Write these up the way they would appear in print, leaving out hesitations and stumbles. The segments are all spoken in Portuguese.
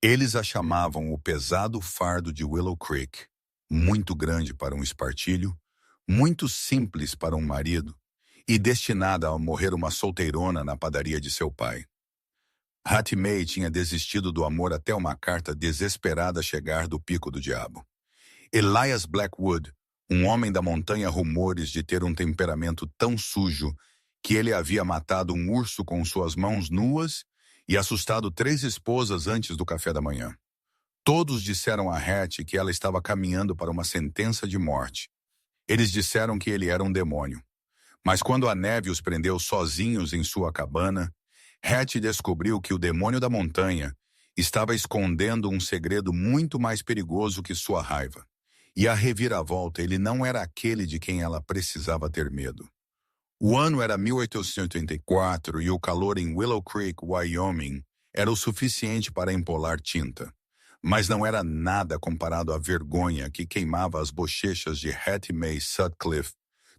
Eles a chamavam o pesado fardo de Willow Creek, muito grande para um espartilho, muito simples para um marido e destinada a morrer uma solteirona na padaria de seu pai. Hattie Mae tinha desistido do amor até uma carta desesperada chegar do pico do diabo. Elias Blackwood, um homem da montanha, rumores de ter um temperamento tão sujo que ele havia matado um urso com suas mãos nuas e assustado 3 esposas antes do café da manhã. Todos disseram a Hattie que ela estava caminhando para uma sentença de morte. Eles disseram que ele era um demônio. Mas quando a neve os prendeu sozinhos em sua cabana, Hattie descobriu que o demônio da montanha estava escondendo um segredo muito mais perigoso que sua raiva. E a reviravolta, ele não era aquele de quem ela precisava ter medo. O ano era 1884 e o calor em Willow Creek, Wyoming, era o suficiente para empolar tinta. Mas não era nada comparado à vergonha que queimava as bochechas de Hattie Mae Sutcliffe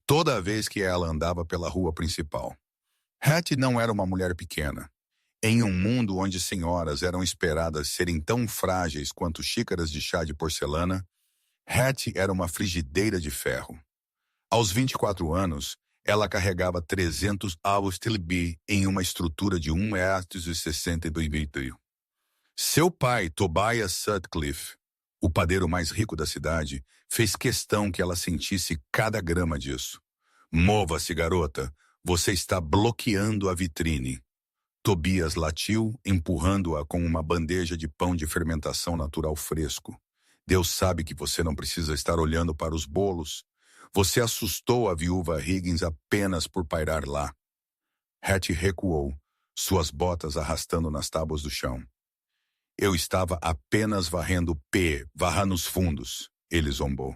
toda vez que ela andava pela rua principal. Hattie não era uma mulher pequena. Em um mundo onde senhoras eram esperadas serem tão frágeis quanto xícaras de chá de porcelana, Hattie era uma frigideira de ferro. Aos 24 anos, ela carregava 300 Austilby em uma estrutura de 1,62 m. Seu pai, Tobias Sutcliffe, o padeiro mais rico da cidade, fez questão que ela sentisse cada grama disso. Mova-se, garota, você está bloqueando a vitrine. Tobias latiu, empurrando-a com uma bandeja de pão de fermentação natural fresco. Deus sabe que você não precisa estar olhando para os bolos. Você assustou a viúva Higgins apenas por pairar lá. Hattie recuou, suas botas arrastando nas tábuas do chão. Eu estava apenas varrendo varra nos fundos, ele zombou.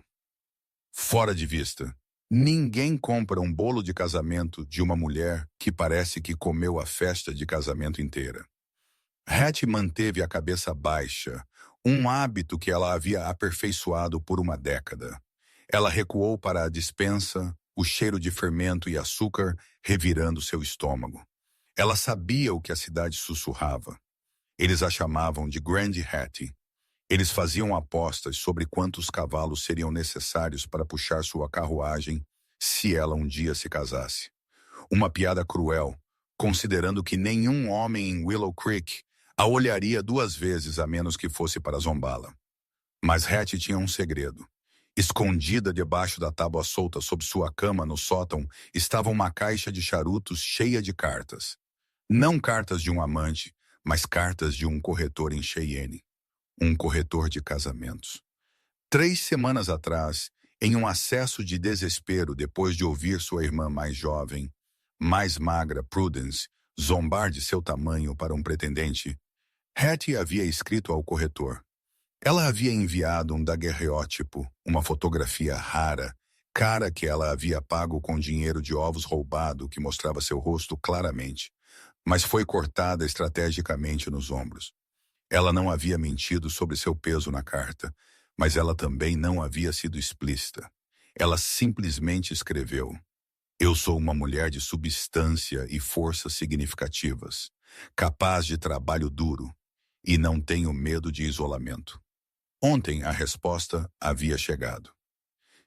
Fora de vista. Ninguém compra um bolo de casamento de uma mulher que parece que comeu a festa de casamento inteira. Hattie manteve a cabeça baixa, um hábito que ela havia aperfeiçoado por uma década. Ela recuou para a despensa, o cheiro de fermento e açúcar revirando seu estômago. Ela sabia o que a cidade sussurrava. Eles a chamavam de Grand Hattie. Eles faziam apostas sobre quantos cavalos seriam necessários para puxar sua carruagem se ela um dia se casasse. Uma piada cruel, considerando que nenhum homem em Willow Creek a olharia 2 vezes a menos que fosse para zombá-la. Mas Hattie tinha um segredo. Escondida debaixo da tábua solta sob sua cama no sótão estava uma caixa de charutos cheia de cartas. Não cartas de um amante, mas cartas de um corretor em Cheyenne. Um corretor de casamentos. 3 semanas atrás, em um acesso de desespero depois de ouvir sua irmã mais jovem, mais magra, Prudence, zombar de seu tamanho para um pretendente, Hattie havia escrito ao corretor. Ela havia enviado um daguerreótipo, uma fotografia rara, cara que ela havia pago com dinheiro de ovos roubado que mostrava seu rosto claramente, mas foi cortada estrategicamente nos ombros. Ela não havia mentido sobre seu peso na carta, mas ela também não havia sido explícita. Ela simplesmente escreveu: Eu sou uma mulher de substância e forças significativas, capaz de trabalho duro, e não tenho medo de isolamento. Ontem a resposta havia chegado.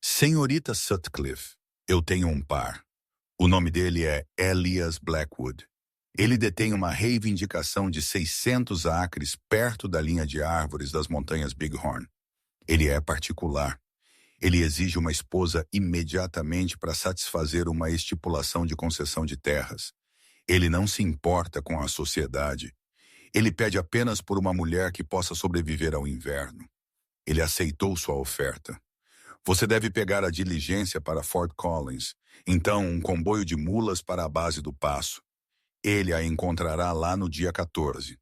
Senhorita Sutcliffe, eu tenho um par. O nome dele é Elias Blackwood. Ele detém uma reivindicação de 600 acres perto da linha de árvores das montanhas Bighorn. Ele é particular. Ele exige uma esposa imediatamente para satisfazer uma estipulação de concessão de terras. Ele não se importa com a sociedade. Ele pede apenas por uma mulher que possa sobreviver ao inverno. Ele aceitou sua oferta. Você deve pegar a diligência para Fort Collins, então um comboio de mulas para a base do Passo. Ele a encontrará lá no dia 14.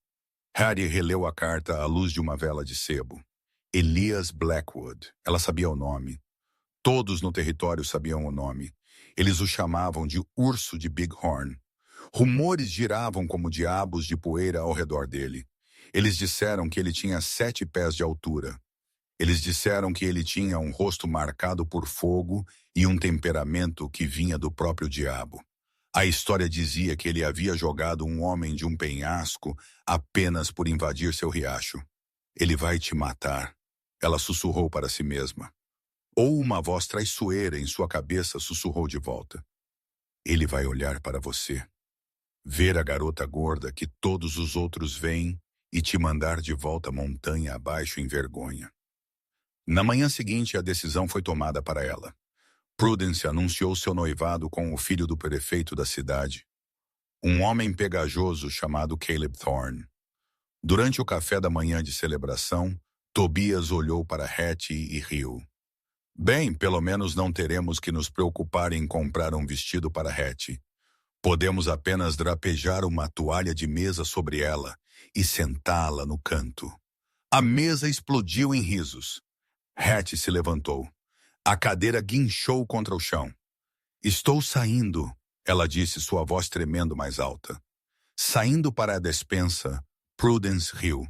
Hattie releu a carta à luz de uma vela de sebo. Elias Blackwood. Ela sabia o nome. Todos no território sabiam o nome. Eles o chamavam de Urso de Bighorn. Rumores giravam como diabos de poeira ao redor dele. Eles disseram que ele tinha 7 pés de altura. Eles disseram que ele tinha um rosto marcado por fogo e um temperamento que vinha do próprio diabo. A história dizia que ele havia jogado um homem de um penhasco apenas por invadir seu riacho. Ele vai te matar, ela sussurrou para si mesma. Ou uma voz traiçoeira em sua cabeça sussurrou de volta. Ele vai olhar para você, ver a garota gorda que todos os outros veem e te mandar de volta montanha abaixo em vergonha. Na manhã seguinte, a decisão foi tomada para ela. Prudence anunciou seu noivado com o filho do prefeito da cidade, um homem pegajoso chamado Caleb Thorne. Durante o café da manhã de celebração, Tobias olhou para Hattie e riu. Bem, pelo menos não teremos que nos preocupar em comprar um vestido para Hattie. Podemos apenas drapejar uma toalha de mesa sobre ela e sentá-la no canto. A mesa explodiu em risos. Hattie se levantou. A cadeira guinchou contra o chão. Estou saindo, ela disse, sua voz tremendo mais alta. Saindo para a despensa, Prudence riu.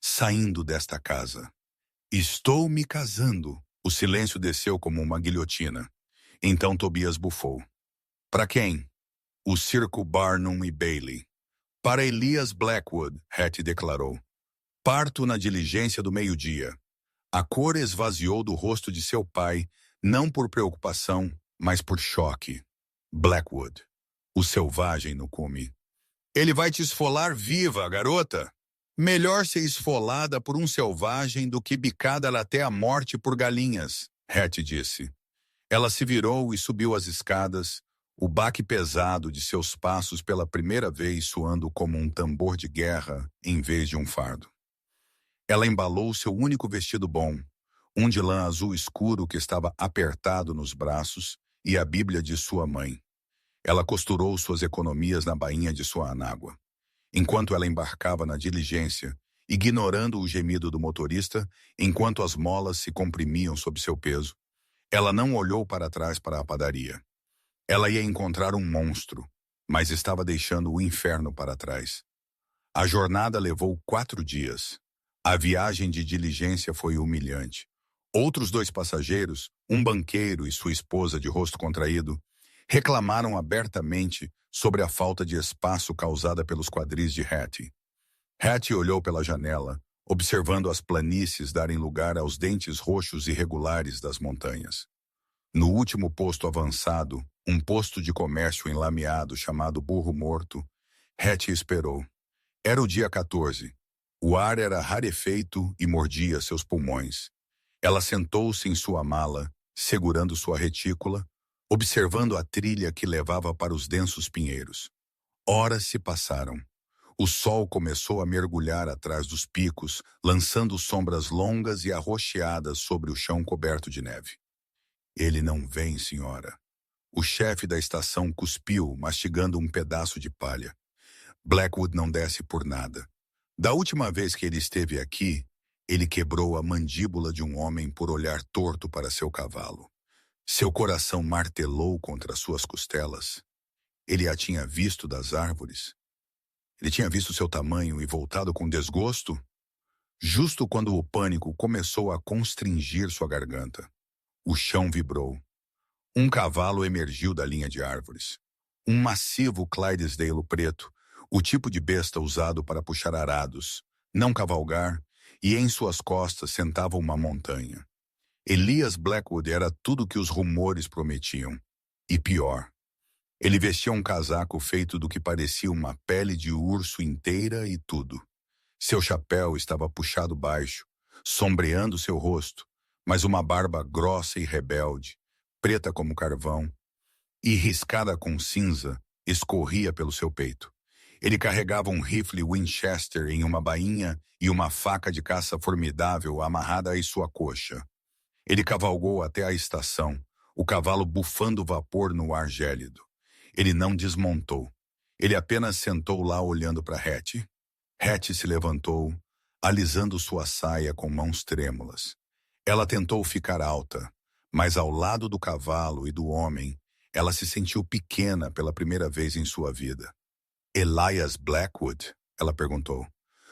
Saindo desta casa. Estou me casando. O silêncio desceu como uma guilhotina. Então Tobias bufou. Para quem? O circo Barnum e Bailey. Para Elias Blackwood, Hattie declarou. Parto na diligência do meio-dia. A cor esvaziou do rosto de seu pai, não por preocupação, mas por choque. Blackwood, o selvagem no cume. Ele vai te esfolar viva, garota. Melhor ser esfolada por um selvagem do que bicada até a morte por galinhas, Hattie disse. Ela se virou e subiu as escadas, o baque pesado de seus passos pela primeira vez soando como um tambor de guerra em vez de um fardo. Ela embalou seu único vestido bom, um de lã azul escuro que estava apertado nos braços, e a Bíblia de sua mãe. Ela costurou suas economias na bainha de sua anágua. Enquanto ela embarcava na diligência, ignorando o gemido do motorista, enquanto as molas se comprimiam sob seu peso, ela não olhou para trás para a padaria. Ela ia encontrar um monstro, mas estava deixando o inferno para trás. A jornada levou 4 dias. A viagem de diligência foi humilhante. Outros 2 passageiros, um banqueiro e sua esposa de rosto contraído, reclamaram abertamente sobre a falta de espaço causada pelos quadris de Hattie. Hattie olhou pela janela, observando as planícies darem lugar aos dentes roxos irregulares das montanhas. No último posto avançado, um posto de comércio enlameado chamado Burro Morto, Hattie esperou. Era o dia 14. O ar era rarefeito e mordia seus pulmões. Ela sentou-se em sua mala, segurando sua retícula, observando a trilha que levava para os densos pinheiros. Horas se passaram. O sol começou a mergulhar atrás dos picos, lançando sombras longas e arroxeadas sobre o chão coberto de neve. Ele não vem, senhora. O chefe da estação cuspiu, mastigando um pedaço de palha. Blackwood não desce por nada. Da última vez que ele esteve aqui, ele quebrou a mandíbula de um homem por olhar torto para seu cavalo. Seu coração martelou contra suas costelas. Ele a tinha visto das árvores. Ele tinha visto seu tamanho e voltado com desgosto, justo quando o pânico começou a constringir sua garganta. O chão vibrou. Um cavalo emergiu da linha de árvores. Um massivo Clydesdale preto, o tipo de besta usado para puxar arados, não cavalgar, e em suas costas sentava uma montanha. Elias Blackwood era tudo que os rumores prometiam. E pior. Ele vestia um casaco feito do que parecia uma pele de urso inteira e tudo. Seu chapéu estava puxado baixo, sombreando seu rosto, mas uma barba grossa e rebelde, preta como carvão, e riscada com cinza, escorria pelo seu peito. Ele carregava um rifle Winchester em uma bainha e uma faca de caça formidável amarrada em sua coxa. Ele cavalgou até a estação, o cavalo bufando vapor no ar gélido. Ele não desmontou. Ele apenas sentou lá olhando para Hattie. Hattie se levantou, alisando sua saia com mãos trêmulas. Ela tentou ficar alta, mas ao lado do cavalo e do homem, ela se sentiu pequena pela primeira vez em sua vida. Elias Blackwood? Ela perguntou.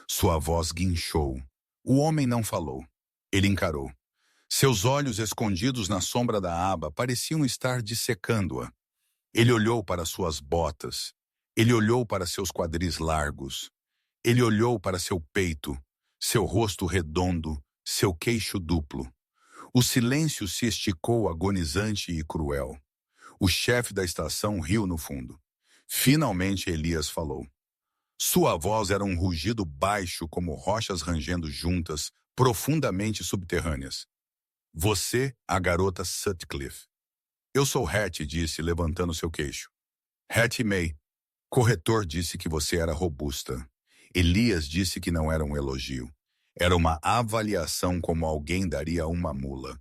Sua voz guinchou. O homem não falou. Ele encarou. Seus olhos escondidos na sombra da aba pareciam estar dissecando-a. Ele olhou para suas botas. Ele olhou para seus quadris largos. Ele olhou para seu peito, seu rosto redondo, seu queixo duplo. O silêncio se esticou agonizante e cruel. O chefe da estação riu no fundo. Finalmente Elias falou. Sua voz era um rugido baixo como rochas rangendo juntas, profundamente subterrâneas. Você, a garota Sutcliffe. Eu sou Hattie, disse, levantando seu queixo. Hattie May. Corretor disse que você era robusta. Elias disse que não era um elogio. Era uma avaliação como alguém daria a uma mula.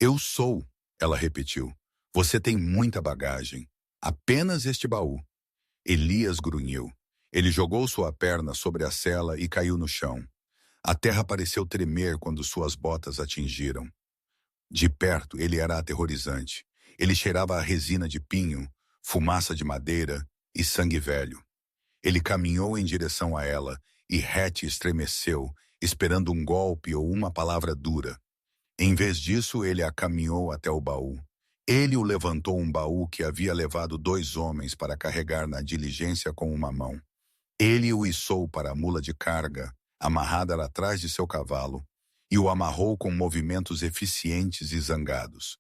Eu sou, ela repetiu. Você tem muita bagagem. Apenas este baú. Elias grunhiu. Ele jogou sua perna sobre a cela e caiu no chão. A terra pareceu tremer quando suas botas atingiram. De perto, ele era aterrorizante. Ele cheirava a resina de pinho, fumaça de madeira e sangue velho. Ele caminhou em direção a ela e Hattie estremeceu, esperando um golpe ou uma palavra dura. Em vez disso, ele a caminhou até o baú. Ele o levantou um baú que havia levado 2 homens para carregar na diligência com uma mão. Ele o içou para a mula de carga, amarrada atrás de seu cavalo, e o amarrou com movimentos eficientes e zangados.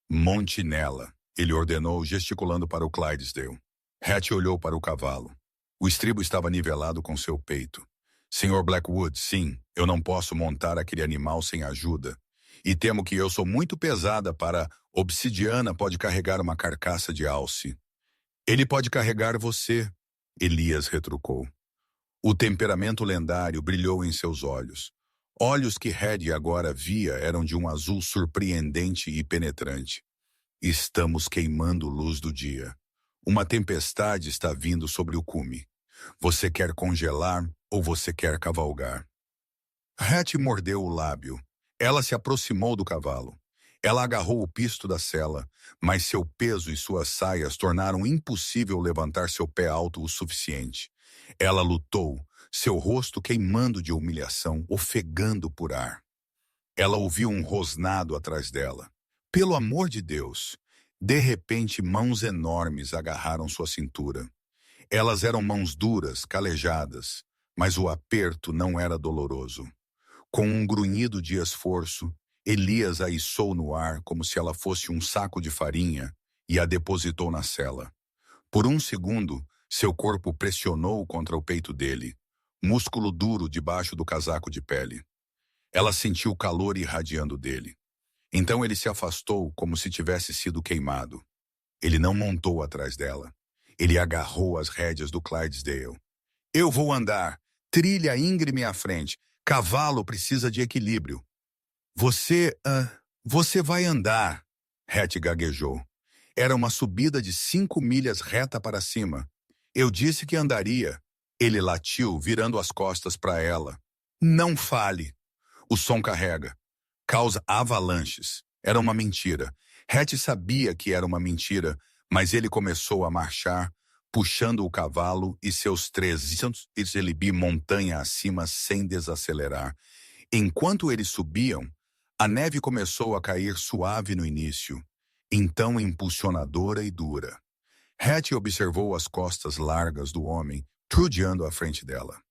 Monte nela, ele ordenou, gesticulando para o Clydesdale. Hattie olhou para o cavalo. O estribo estava nivelado com seu peito. Senhor Blackwood, sim, eu não posso montar aquele animal sem ajuda. E temo que eu sou muito pesada para... Obsidiana pode carregar uma carcaça de alce. Ele pode carregar você, Elias retrucou. O temperamento lendário brilhou em seus olhos. Olhos que Hattie agora via eram de um azul surpreendente e penetrante. Estamos queimando luz do dia. Uma tempestade está vindo sobre o cume. Você quer congelar ou você quer cavalgar? Hattie mordeu o lábio. Ela se aproximou do cavalo. Ela agarrou o pisto da sela, mas seu peso e suas saias tornaram impossível levantar seu pé alto o suficiente. Ela lutou, seu rosto queimando de humilhação, ofegando por ar. Ela ouviu um rosnado atrás dela. Pelo amor de Deus! De repente, mãos enormes agarraram sua cintura. Elas eram mãos duras, calejadas, mas o aperto não era doloroso. Com um grunhido de esforço, Elias a içou no ar como se ela fosse um saco de farinha e a depositou na cela. Por um segundo, seu corpo pressionou contra o peito dele, músculo duro debaixo do casaco de pele. Ela sentiu o calor irradiando dele. Então ele se afastou como se tivesse sido queimado. Ele não montou atrás dela. Ele agarrou as rédeas do Clydesdale. Eu vou andar. Trilha íngreme à frente. Cavalo precisa de equilíbrio. Você vai andar, Hattie gaguejou. Era uma subida de 5 milhas reta para cima. Eu disse que andaria. Ele latiu, virando as costas para ela. Não fale. O som carrega. Causa avalanches. Era uma mentira. Hattie sabia que era uma mentira, mas ele começou a marchar, puxando o cavalo e seus 300 Elibi montanha acima sem desacelerar. Enquanto eles subiam, a neve começou a cair suave no início, então impulsionadora e dura. Hattie observou as costas largas do homem, trudeando à frente dela.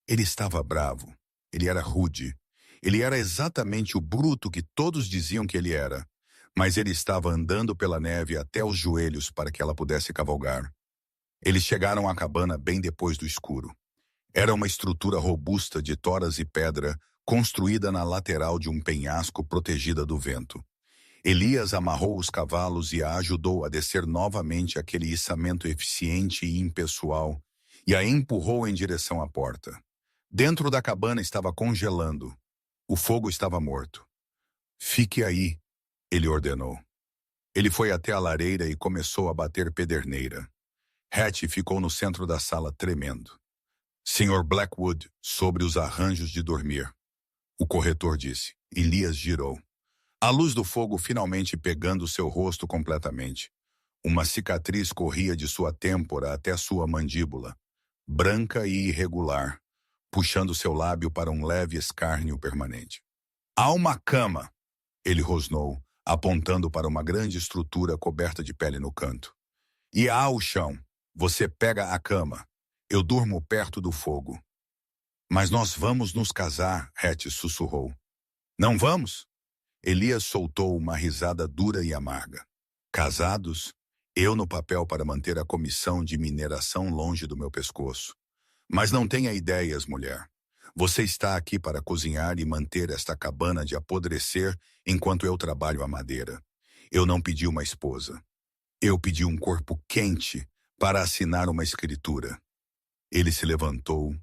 Ele estava bravo. Ele era rude. Ele era exatamente o bruto que todos diziam que ele era, mas ele estava andando pela neve até os joelhos para que ela pudesse cavalgar. Eles chegaram à cabana bem depois do escuro. Era uma estrutura robusta de toras e pedra, construída na lateral de um penhasco protegida do vento. Elias amarrou os cavalos e a ajudou a descer novamente aquele içamento eficiente e impessoal, e a empurrou em direção à porta. Dentro da cabana estava congelando. O fogo estava morto. Fique aí, ele ordenou. Ele foi até a lareira e começou a bater pederneira. Hattie ficou no centro da sala tremendo. Sr. Blackwood, sobre os arranjos de dormir. O corretor disse. Elias girou. A luz do fogo finalmente pegando seu rosto completamente. Uma cicatriz corria de sua têmpora até sua mandíbula, branca e irregular, puxando seu lábio para um leve escárnio permanente. Há uma cama, ele rosnou, apontando para uma grande estrutura coberta de pele no canto. E há o chão. Você pega a cama. Eu durmo perto do fogo. Mas nós vamos nos casar, Hattie sussurrou. Não vamos? Elias soltou uma risada dura e amarga. Casados? Eu no papel para manter a comissão de mineração longe do meu pescoço. Mas não tenha ideias, mulher. Você está aqui para cozinhar e manter esta cabana de apodrecer enquanto eu trabalho a madeira. Eu não pedi uma esposa. Eu pedi um corpo quente para assinar uma escritura. Ele se levantou,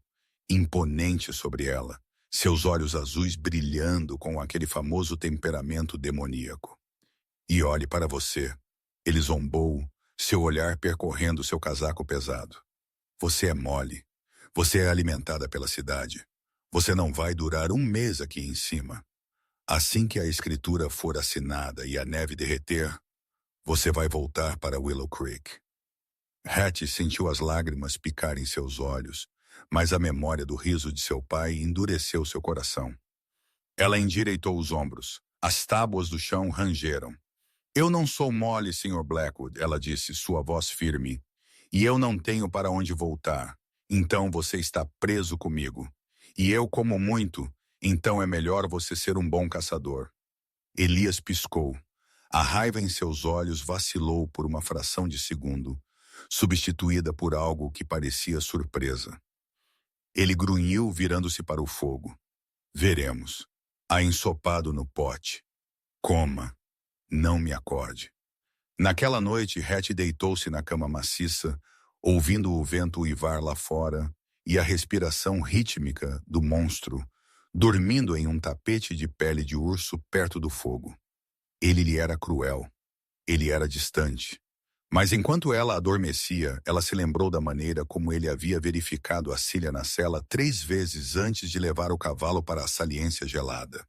imponente sobre ela, seus olhos azuis brilhando com aquele famoso temperamento demoníaco. E olhe para você. Ele zombou, seu olhar percorrendo seu casaco pesado. Você é mole. Você é alimentada pela cidade. Você não vai durar um mês aqui em cima. Assim que a escritura for assinada e a neve derreter, você vai voltar para Willow Creek. Hattie sentiu as lágrimas picarem seus olhos, mas a memória do riso de seu pai endureceu seu coração. Ela endireitou os ombros. As tábuas do chão rangeram. Eu não sou mole, Sr. Blackwood, ela disse, sua voz firme. E eu não tenho para onde voltar. Então você está preso comigo. E eu como muito, então é melhor você ser um bom caçador. Elias piscou. A raiva em seus olhos vacilou por uma fração de segundo, substituída por algo que parecia surpresa. Ele grunhiu virando-se para o fogo. Veremos. Há ensopado no pote. Coma. Não me acorde. Naquela noite, Hattie deitou-se na cama maciça, ouvindo o vento uivar lá fora e a respiração rítmica do monstro, dormindo em um tapete de pele de urso perto do fogo. Ele lhe era cruel. Ele era distante. Mas enquanto ela adormecia, ela se lembrou da maneira como ele havia verificado a Cília na cela 3 vezes antes de levar o cavalo para a saliência gelada.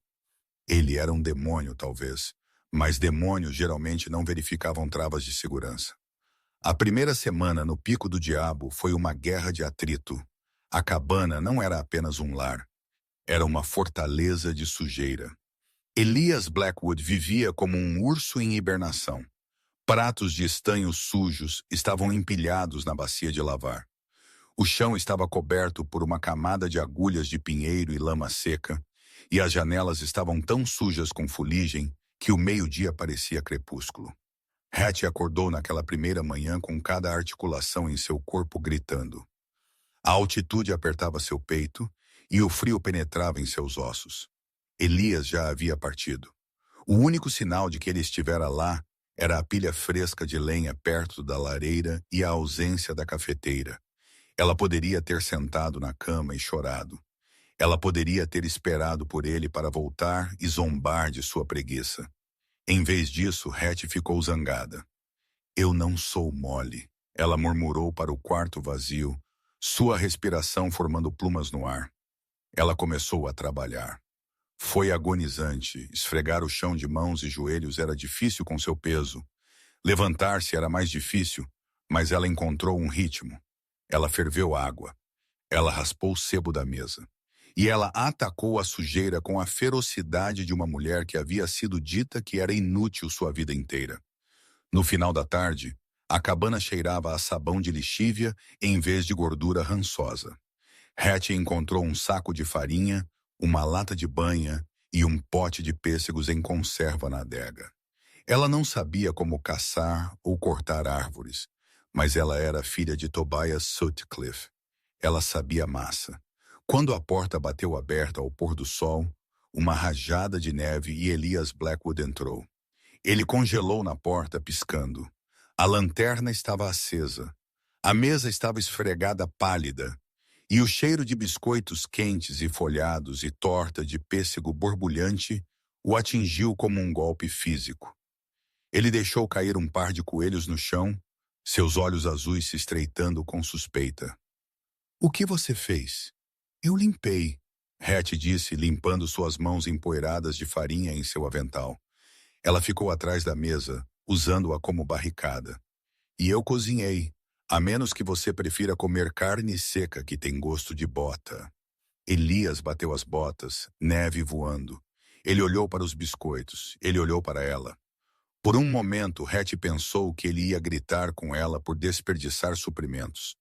Ele era um demônio, talvez, mas demônios geralmente não verificavam travas de segurança. A primeira semana no Pico do Diabo foi uma guerra de atrito. A cabana não era apenas um lar. Era uma fortaleza de sujeira. Elias Blackwood vivia como um urso em hibernação. Pratos de estanhos sujos estavam empilhados na bacia de lavar. O chão estava coberto por uma camada de agulhas de pinheiro e lama seca, e as janelas estavam tão sujas com fuligem que o meio-dia parecia crepúsculo. Hattie acordou naquela primeira manhã com cada articulação em seu corpo gritando. A altitude apertava seu peito e o frio penetrava em seus ossos. Elias já havia partido. O único sinal de que ele estivera lá era a pilha fresca de lenha perto da lareira e a ausência da cafeteira. Ela poderia ter sentado na cama e chorado. Ela poderia ter esperado por ele para voltar e zombar de sua preguiça. Em vez disso, Hattie ficou zangada. Eu não sou mole, ela murmurou para o quarto vazio, sua respiração formando plumas no ar. Ela começou a trabalhar. Foi agonizante. Esfregar o chão de mãos e joelhos era difícil com seu peso. Levantar-se era mais difícil, mas ela encontrou um ritmo. Ela ferveu água. Ela raspou o sebo da mesa. E ela atacou a sujeira com a ferocidade de uma mulher que havia sido dita que era inútil sua vida inteira. No final da tarde, a cabana cheirava a sabão de lixívia em vez de gordura rançosa. Hattie encontrou um saco de farinha, uma lata de banha e um pote de pêssegos em conserva na adega. Ela não sabia como caçar ou cortar árvores, mas ela era filha de Tobias Sutcliffe. Ela sabia massa. Quando a porta bateu aberta ao pôr do sol, uma rajada de neve e Elias Blackwood entrou. Ele congelou na porta, piscando. A lanterna estava acesa. A mesa estava esfregada pálida, e o cheiro de biscoitos quentes e folhados e torta de pêssego borbulhante o atingiu como um golpe físico. Ele deixou cair um par de coelhos no chão, seus olhos azuis se estreitando com suspeita. O que você fez? Eu limpei, Hattie disse, limpando suas mãos empoeiradas de farinha em seu avental. Ela ficou atrás da mesa, usando-a como barricada. E eu cozinhei, a menos que você prefira comer carne seca que tem gosto de bota. Elias bateu as botas, neve voando. Ele olhou para os biscoitos, ele olhou para ela. Por um momento, Hattie pensou que ele ia gritar com ela por desperdiçar suprimentos.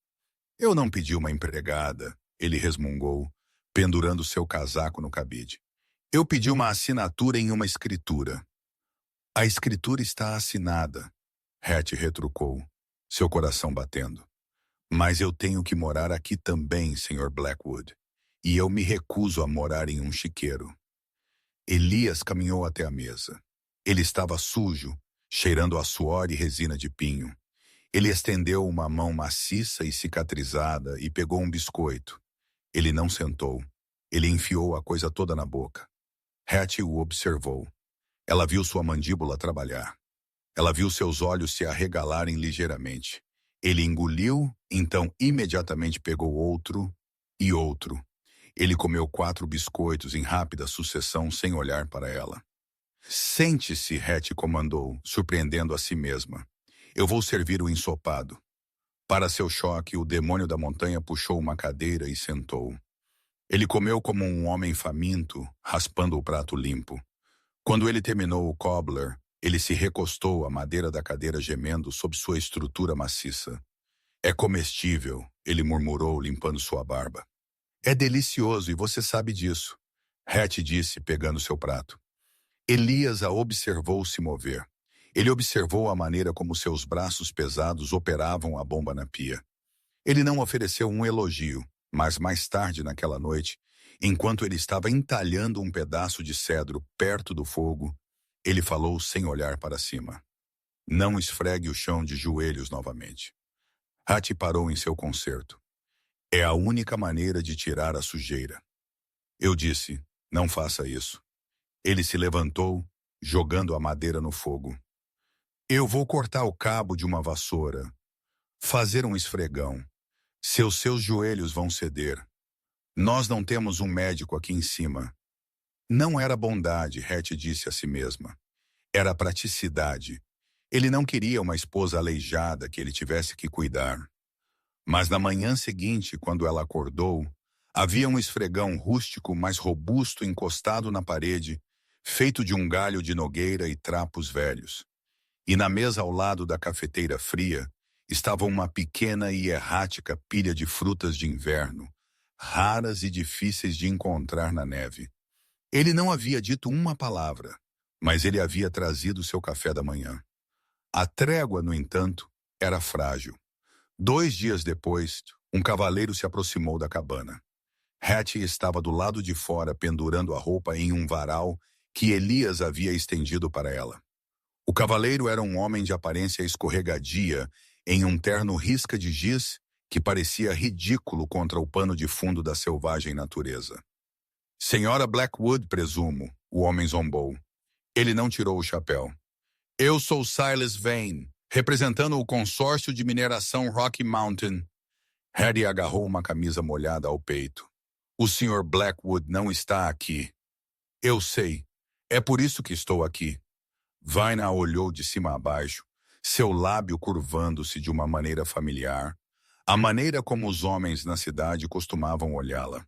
Eu não pedi uma empregada, ele resmungou, pendurando seu casaco no cabide. Eu pedi uma assinatura em uma escritura. A escritura está assinada, Hattie retrucou, seu coração batendo. Mas eu tenho que morar aqui também, Sr. Blackwood, e eu me recuso a morar em um chiqueiro. Elias caminhou até a mesa. Ele estava sujo, cheirando a suor e resina de pinho. Ele estendeu uma mão maciça e cicatrizada e pegou um biscoito. Ele não sentou. Ele enfiou a coisa toda na boca. Hattie o observou. Ela viu sua mandíbula trabalhar. Ela viu seus olhos se arregalarem ligeiramente. Ele engoliu, então imediatamente pegou outro e outro. Ele comeu 4 biscoitos em rápida sucessão sem olhar para ela. Sente-se, Hattie comandou, surpreendendo a si mesma. Eu vou servir o ensopado. Para seu choque, o demônio da montanha puxou uma cadeira e sentou. Ele comeu como um homem faminto, raspando o prato limpo. Quando ele terminou o cobbler, ele se recostou à madeira da cadeira gemendo sob sua estrutura maciça. É comestível, ele murmurou, limpando sua barba. É delicioso e você sabe disso, Hattie disse, pegando seu prato. Elias a observou se mover. Ele observou a maneira como seus braços pesados operavam a bomba na pia. Ele não ofereceu um elogio, mas mais tarde naquela noite, enquanto ele estava entalhando um pedaço de cedro perto do fogo, ele falou sem olhar para cima. Não esfregue o chão de joelhos novamente. Hattie parou em seu concerto. É a única maneira de tirar a sujeira. Eu disse, não faça isso. Ele se levantou, jogando a madeira no fogo. Eu vou cortar o cabo de uma vassoura. Fazer um esfregão. Seus joelhos vão ceder. Nós não temos um médico aqui em cima. Não era bondade, Hattie disse a si mesma. Era praticidade. Ele não queria uma esposa aleijada que ele tivesse que cuidar. Mas na manhã seguinte, quando ela acordou, havia um esfregão rústico mais robusto encostado na parede, feito de um galho de nogueira e trapos velhos. E na mesa ao lado da cafeteira fria, estava uma pequena e errática pilha de frutas de inverno, raras e difíceis de encontrar na neve. Ele não havia dito uma palavra, mas ele havia trazido seu café da manhã. A trégua, no entanto, era frágil. 2 dias depois, um cavaleiro se aproximou da cabana. Hattie estava do lado de fora pendurando a roupa em um varal que Elias havia estendido para ela. O cavaleiro era um homem de aparência escorregadia em um terno risca de giz que parecia ridículo contra o pano de fundo da selvagem natureza. Senhora Blackwood, presumo, o homem zombou. Ele não tirou o chapéu. Eu sou Silas Vane, representando o consórcio de mineração Rocky Mountain. Harry agarrou uma camisa molhada ao peito. O Sr. Blackwood não está aqui. Eu sei. É por isso que estou aqui. Vine a olhou de cima a baixo, seu lábio curvando-se de uma maneira familiar, a maneira como os homens na cidade costumavam olhá-la.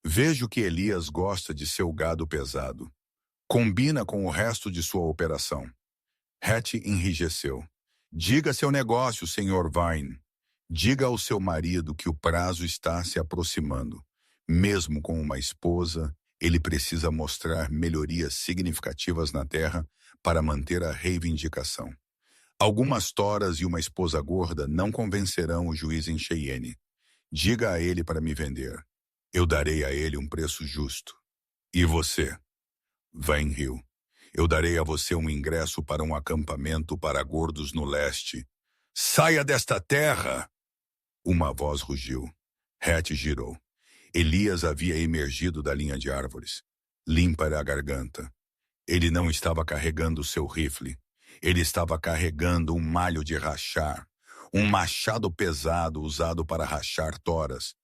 Vejo que Elias gosta de seu gado pesado. Combina com o resto de sua operação. Hattie enrijeceu. Diga seu negócio, Sr. Vine. Diga ao seu marido que o prazo está se aproximando. Mesmo com uma esposa, ele precisa mostrar melhorias significativas na terra para manter a reivindicação. Algumas toras e uma esposa gorda não convencerão o juiz em Cheyenne. Diga a ele para me vender. Eu darei a ele um preço justo. E você? Vine riu. Eu darei a você um ingresso para um acampamento para gordos no leste. Saia desta terra! Uma voz rugiu. Hattie girou. Elias havia emergido da linha de árvores. Limpa era a garganta. Ele não estava carregando seu rifle. Ele estava carregando um malho de rachar, um machado pesado usado para rachar toras.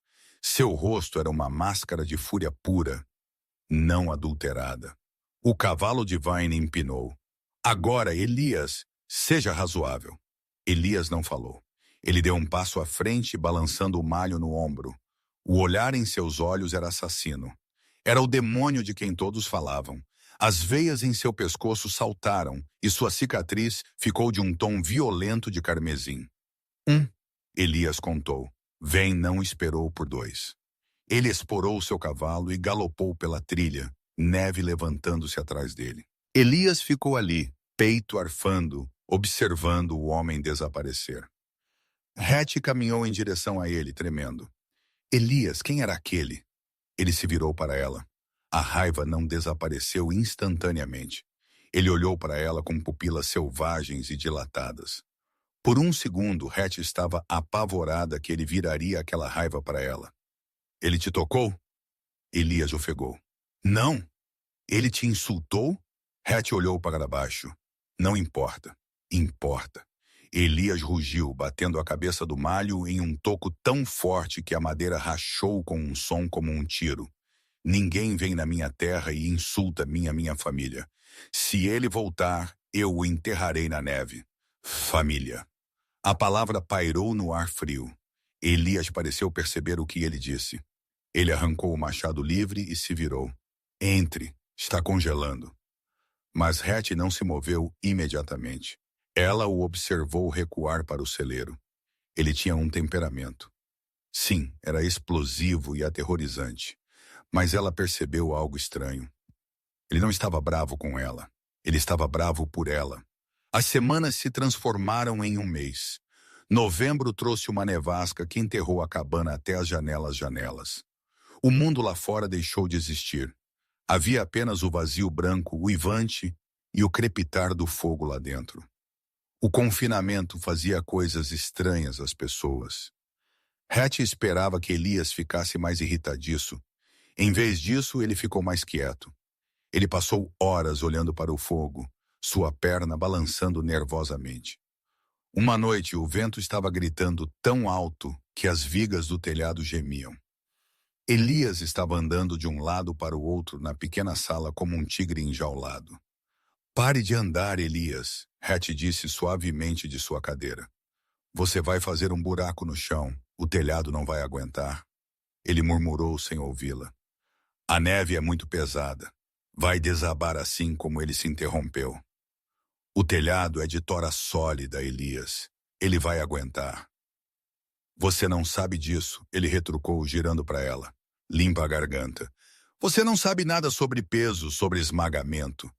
Seu rosto era uma máscara de fúria pura, não adulterada. O cavalo de Vine empinou. Agora, Elias, seja razoável. Elias não falou. Ele deu um passo à frente, balançando o malho no ombro. O olhar em seus olhos era assassino. Era o demônio de quem todos falavam. As veias em seu pescoço saltaram e sua cicatriz ficou de um tom violento de carmesim. Elias contou. Vem não esperou por 2. Ele esporou seu cavalo e galopou pela trilha, neve levantando-se atrás dele. Elias ficou ali, peito arfando, observando o homem desaparecer. Hattie caminhou em direção a ele, tremendo. Elias, quem era aquele? Ele se virou para ela. A raiva não desapareceu instantaneamente. Ele olhou para ela com pupilas selvagens e dilatadas. Por um segundo, Hattie estava apavorada que ele viraria aquela raiva para ela. Ele te tocou? Elias ofegou. Não. Ele te insultou? Hattie olhou para baixo. Não importa. Importa. Elias rugiu, batendo a cabeça do malho em um toco tão forte que a madeira rachou com um som como um tiro. Ninguém vem na minha terra e insulta minha família. Se ele voltar, eu o enterrarei na neve. Família. A palavra pairou no ar frio. Elias pareceu perceber o que ele disse. Ele arrancou o machado livre e se virou. Entre, está congelando. Mas Hattie não se moveu imediatamente. Ela o observou recuar para o celeiro. Ele tinha um temperamento. Sim, era explosivo e aterrorizante. Mas ela percebeu algo estranho. Ele não estava bravo com ela. Ele estava bravo por ela. As semanas se transformaram em um mês. Novembro trouxe uma nevasca que enterrou a cabana até as janelas. O mundo lá fora deixou de existir. Havia apenas o vazio branco, uivante e o crepitar do fogo lá dentro. O confinamento fazia coisas estranhas às pessoas. Hattie esperava que Elias ficasse mais irritadiço. Em vez disso, ele ficou mais quieto. Ele passou horas olhando para o fogo, sua perna balançando nervosamente. Uma noite, o vento estava gritando tão alto que as vigas do telhado gemiam. Elias estava andando de um lado para o outro na pequena sala como um tigre enjaulado. Pare de andar, Elias, Hattie disse suavemente de sua cadeira. Você vai fazer um buraco no chão, o telhado não vai aguentar. Ele murmurou sem ouvi-la. A neve é muito pesada. Vai desabar assim como ele se interrompeu. O telhado é de tora sólida, Elias. Ele vai aguentar. Você não sabe disso, ele retrucou, girando para ela. Limpa a garganta. Você não sabe nada sobre peso, sobre esmagamento.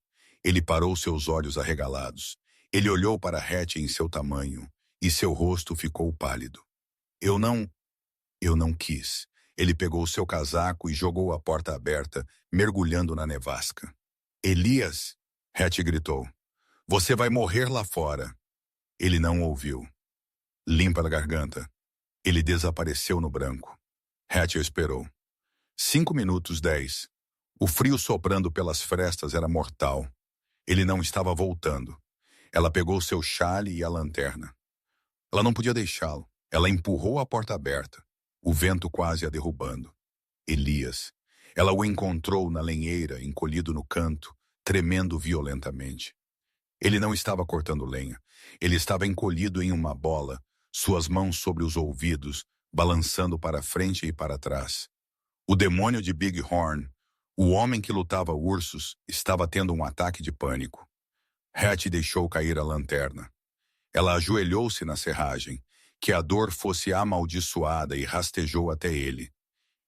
Ele parou seus olhos arregalados. Ele olhou para Hattie em seu tamanho, e seu rosto ficou pálido. Eu não quis. Ele pegou seu casaco e jogou a porta aberta, mergulhando na nevasca. Elias, Hattie gritou. Você vai morrer lá fora. Ele não ouviu. Limpa a garganta. Ele desapareceu no branco. Hattie esperou. 5 minutos, 10. O frio soprando pelas frestas era mortal. Ele não estava voltando. Ela pegou seu chale e a lanterna. Ela não podia deixá-lo. Ela empurrou a porta aberta, o vento quase a derrubando. Elias. Ela o encontrou na lenheira, encolhido no canto, tremendo violentamente. Ele não estava cortando lenha. Ele estava encolhido em uma bola, suas mãos sobre os ouvidos, balançando para frente e para trás. O demônio de Big Horn, o homem que lutava ursos, estava tendo um ataque de pânico. Hattie deixou cair a lanterna. Ela ajoelhou-se na serragem, que a dor fosse amaldiçoada, e rastejou até ele.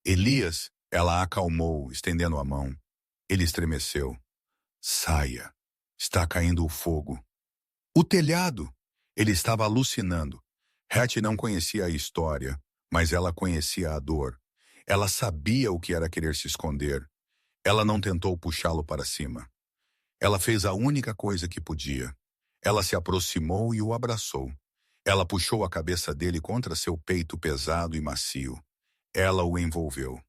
Elias, ela acalmou, estendendo a mão. Ele estremeceu. Saia. Está caindo o fogo. O telhado! Ele estava alucinando. Hattie não conhecia a história, mas ela conhecia a dor. Ela sabia o que era querer se esconder. Ela não tentou puxá-lo para cima. Ela fez a única coisa que podia. Ela se aproximou e o abraçou. Ela puxou a cabeça dele contra seu peito pesado e macio. Ela o envolveu.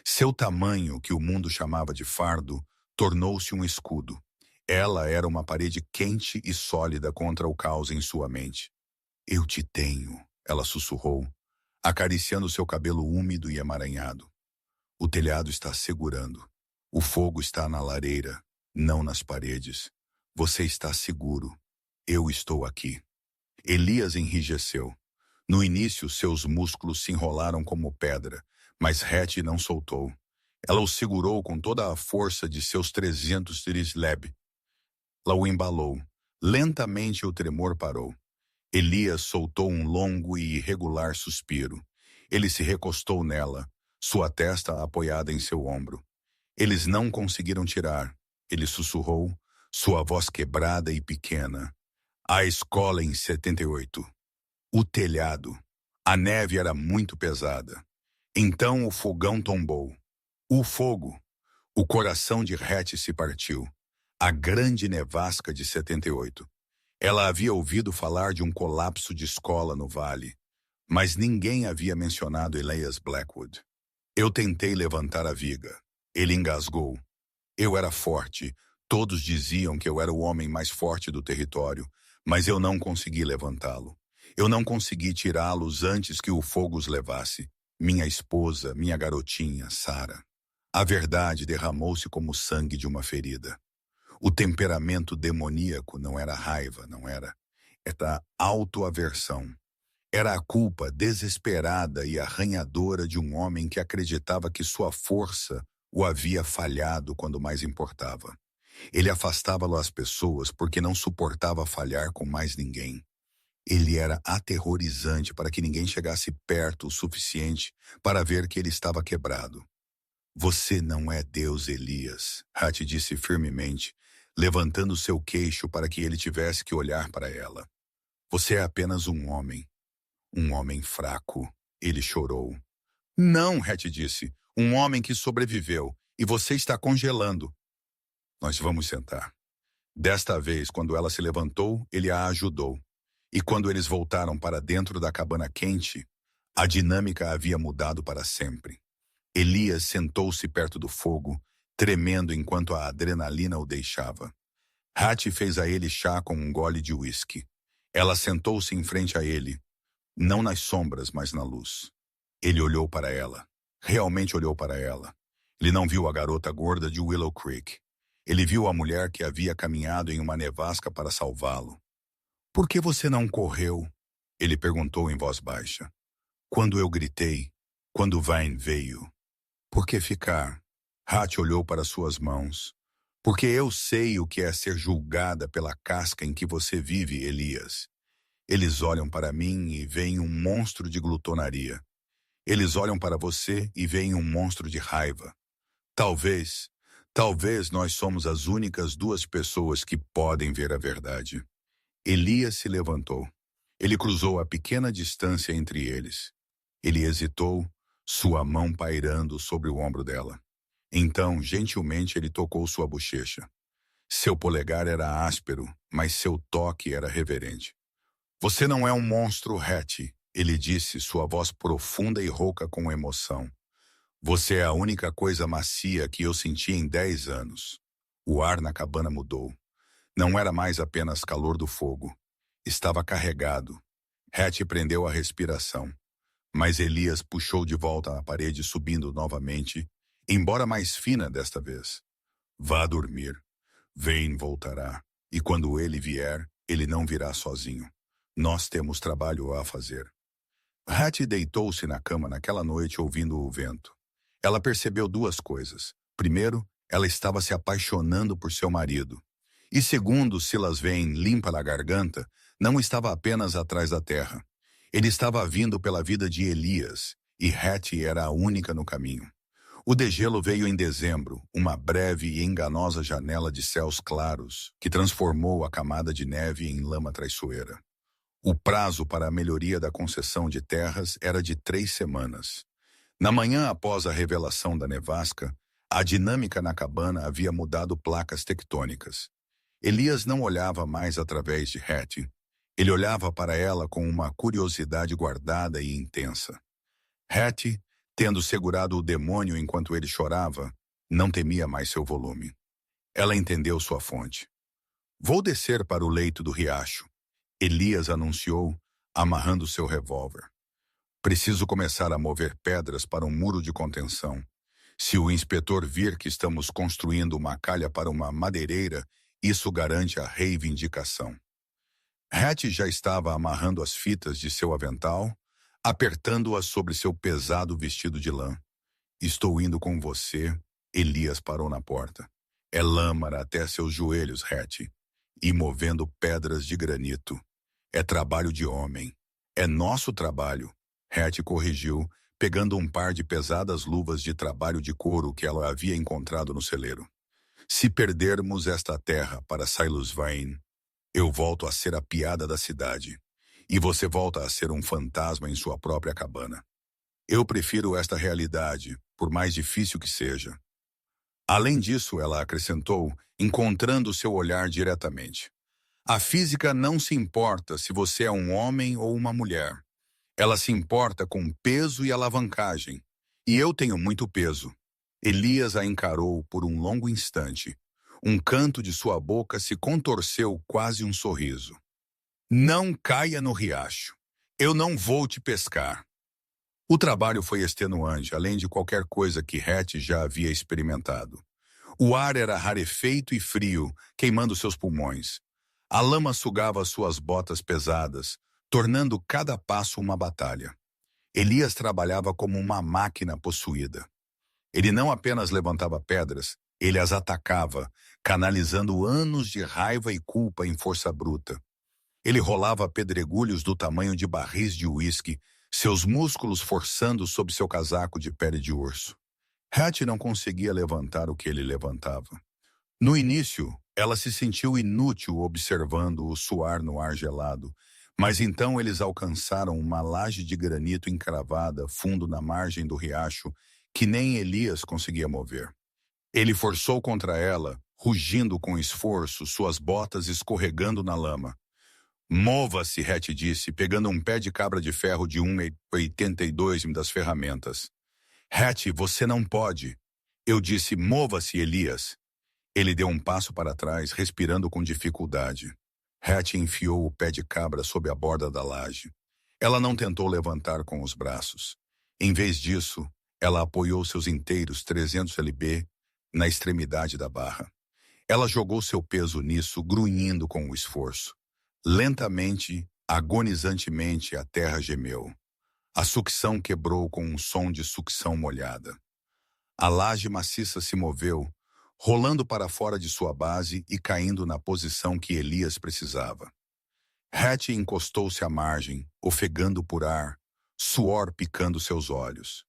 Seu tamanho, que o mundo chamava de fardo, tornou-se um escudo. Ela era uma parede quente e sólida contra o caos em sua mente. Eu te tenho, ela sussurrou, acariciando seu cabelo úmido e emaranhado. O telhado está segurando. O fogo está na lareira, não nas paredes. Você está seguro. Eu estou aqui. Elias enrijeceu. No início, seus músculos se enrolaram como pedra, mas Hattie não soltou. Ela o segurou com toda a força de seus 300 trisleb. Ela o embalou. Lentamente o tremor parou. Elias soltou um longo e irregular suspiro. Ele se recostou nela, sua testa apoiada em seu ombro. Eles não conseguiram tirar. Ele sussurrou, sua voz quebrada e pequena. A escola em 78. O telhado. A neve era muito pesada. Então o fogão tombou. O fogo. O coração de Hattie se partiu. A grande nevasca de 78. Ela havia ouvido falar de um colapso de escola no vale, mas ninguém havia mencionado Elias Blackwood. Eu tentei levantar a viga. Ele engasgou. Eu era forte. Todos diziam que eu era o homem mais forte do território, mas eu não consegui levantá-lo. Eu não consegui tirá-los antes que o fogo os levasse. Minha esposa, minha garotinha, Sarah. A verdade derramou-se como o sangue de uma ferida. O temperamento demoníaco não era raiva, não era. Era autoaversão. Era a culpa desesperada e arranhadora de um homem que acreditava que sua força o havia falhado quando mais importava. Ele afastava as pessoas porque não suportava falhar com mais ninguém. Ele era aterrorizante para que ninguém chegasse perto o suficiente para ver que ele estava quebrado. Você não é Deus, Elias, Hattie disse firmemente, levantando seu queixo para que ele tivesse que olhar para ela. Você é apenas um homem fraco. Ele chorou. Não, Hattie disse, um homem que sobreviveu, e você está congelando. Nós vamos sentar. Desta vez, quando ela se levantou, ele a ajudou. E quando eles voltaram para dentro da cabana quente, a dinâmica havia mudado para sempre. Elias sentou-se perto do fogo, tremendo enquanto a adrenalina o deixava. Hattie fez a ele chá com um gole de uísque. Ela sentou-se em frente a ele, não nas sombras, mas na luz. Ele olhou para ela. Realmente olhou para ela. Ele não viu a garota gorda de Willow Creek. Ele viu a mulher que havia caminhado em uma nevasca para salvá-lo. Por que você não correu? Ele perguntou em voz baixa. Quando eu gritei, quando Vine veio. Por que ficar? Hattie olhou para suas mãos. Porque eu sei o que é ser julgada pela casca em que você vive, Elias. Eles olham para mim e veem um monstro de glutonaria. Eles olham para você e veem um monstro de raiva. Talvez nós somos as únicas duas pessoas que podem ver a verdade. Elias se levantou. Ele cruzou a pequena distância entre eles. Ele hesitou, sua mão pairando sobre o ombro dela. Então, gentilmente, ele tocou sua bochecha. Seu polegar era áspero, mas seu toque era reverente. Você não é um monstro, Hattie, ele disse, sua voz profunda e rouca com emoção. Você é a única coisa macia que eu senti em 10 anos. O ar na cabana mudou. Não era mais apenas calor do fogo. Estava carregado. Hattie prendeu a respiração. Mas Elias puxou de volta a parede, subindo novamente, embora mais fina desta vez. Vá dormir. Vane voltará. E quando ele vier, ele não virá sozinho. Nós temos trabalho a fazer. Hattie deitou-se na cama naquela noite ouvindo o vento. Ela percebeu duas coisas. Primeiro, ela estava se apaixonando por seu marido. E segundo, Silas Vane, limpa na garganta, não estava apenas atrás da terra. Ele estava vindo pela vida de Elias, e Hattie era a única no caminho. O degelo veio em dezembro, uma breve e enganosa janela de céus claros, que transformou a camada de neve em lama traiçoeira. O prazo para a melhoria da concessão de terras era de 3 semanas. Na manhã após a revelação da nevasca, a dinâmica na cabana havia mudado placas tectônicas. Elias não olhava mais através de Hattie. Ele olhava para ela com uma curiosidade guardada e intensa. Hattie, tendo segurado o demônio enquanto ele chorava, não temia mais seu volume. Ela entendeu sua fonte. Vou descer para o leito do riacho, Elias anunciou, amarrando seu revólver. Preciso começar a mover pedras para um muro de contenção. Se o inspetor vir que estamos construindo uma calha para uma madeireira, isso garante a reivindicação. Hattie já estava amarrando as fitas de seu avental, apertando-as sobre seu pesado vestido de lã. Estou indo com você, Elias parou na porta. É lâmara até seus joelhos, Hattie, e movendo pedras de granito. É trabalho de homem. É nosso trabalho, Hattie corrigiu, pegando um par de pesadas luvas de trabalho de couro que ela havia encontrado no celeiro. Se perdermos esta terra para Silas Vane, eu volto a ser a piada da cidade, e você volta a ser um fantasma em sua própria cabana. Eu prefiro esta realidade, por mais difícil que seja. Além disso, ela acrescentou, encontrando seu olhar diretamente. A física não se importa se você é um homem ou uma mulher. Ela se importa com peso e alavancagem. E eu tenho muito peso. Elias a encarou por um longo instante. Um canto de sua boca se contorceu quase um sorriso. Não caia no riacho. Eu não vou te pescar. O trabalho foi extenuante, além de qualquer coisa que Hattie já havia experimentado. O ar era rarefeito e frio, queimando seus pulmões. A lama sugava suas botas pesadas, tornando cada passo uma batalha. Elias trabalhava como uma máquina possuída. Ele não apenas levantava pedras, ele as atacava, canalizando anos de raiva e culpa em força bruta. Ele rolava pedregulhos do tamanho de barris de uísque, seus músculos forçando sob seu casaco de pele de urso. Hattie não conseguia levantar o que ele levantava. No início, ela se sentiu inútil observando-o suar no ar gelado, mas então eles alcançaram uma laje de granito encravada fundo na margem do riacho que nem Elias conseguia mover. Ele forçou contra ela, rugindo com esforço, suas botas escorregando na lama. Mova-se, Hattie disse, pegando um pé de cabra de ferro de 1,82 das ferramentas. Hattie, você não pode. Eu disse, mova-se, Elias. Ele deu um passo para trás, respirando com dificuldade. Hattie enfiou o pé de cabra sob a borda da laje. Ela não tentou levantar com os braços. Em vez disso, ela apoiou seus inteiros 300 lb na extremidade da barra. Ela jogou seu peso nisso, grunhindo com o esforço. Lentamente, agonizantemente, a terra gemeu. A sucção quebrou com um som de sucção molhada. A laje maciça se moveu, rolando para fora de sua base e caindo na posição que Elias precisava. Hattie encostou-se à margem, ofegando por ar, suor picando seus olhos.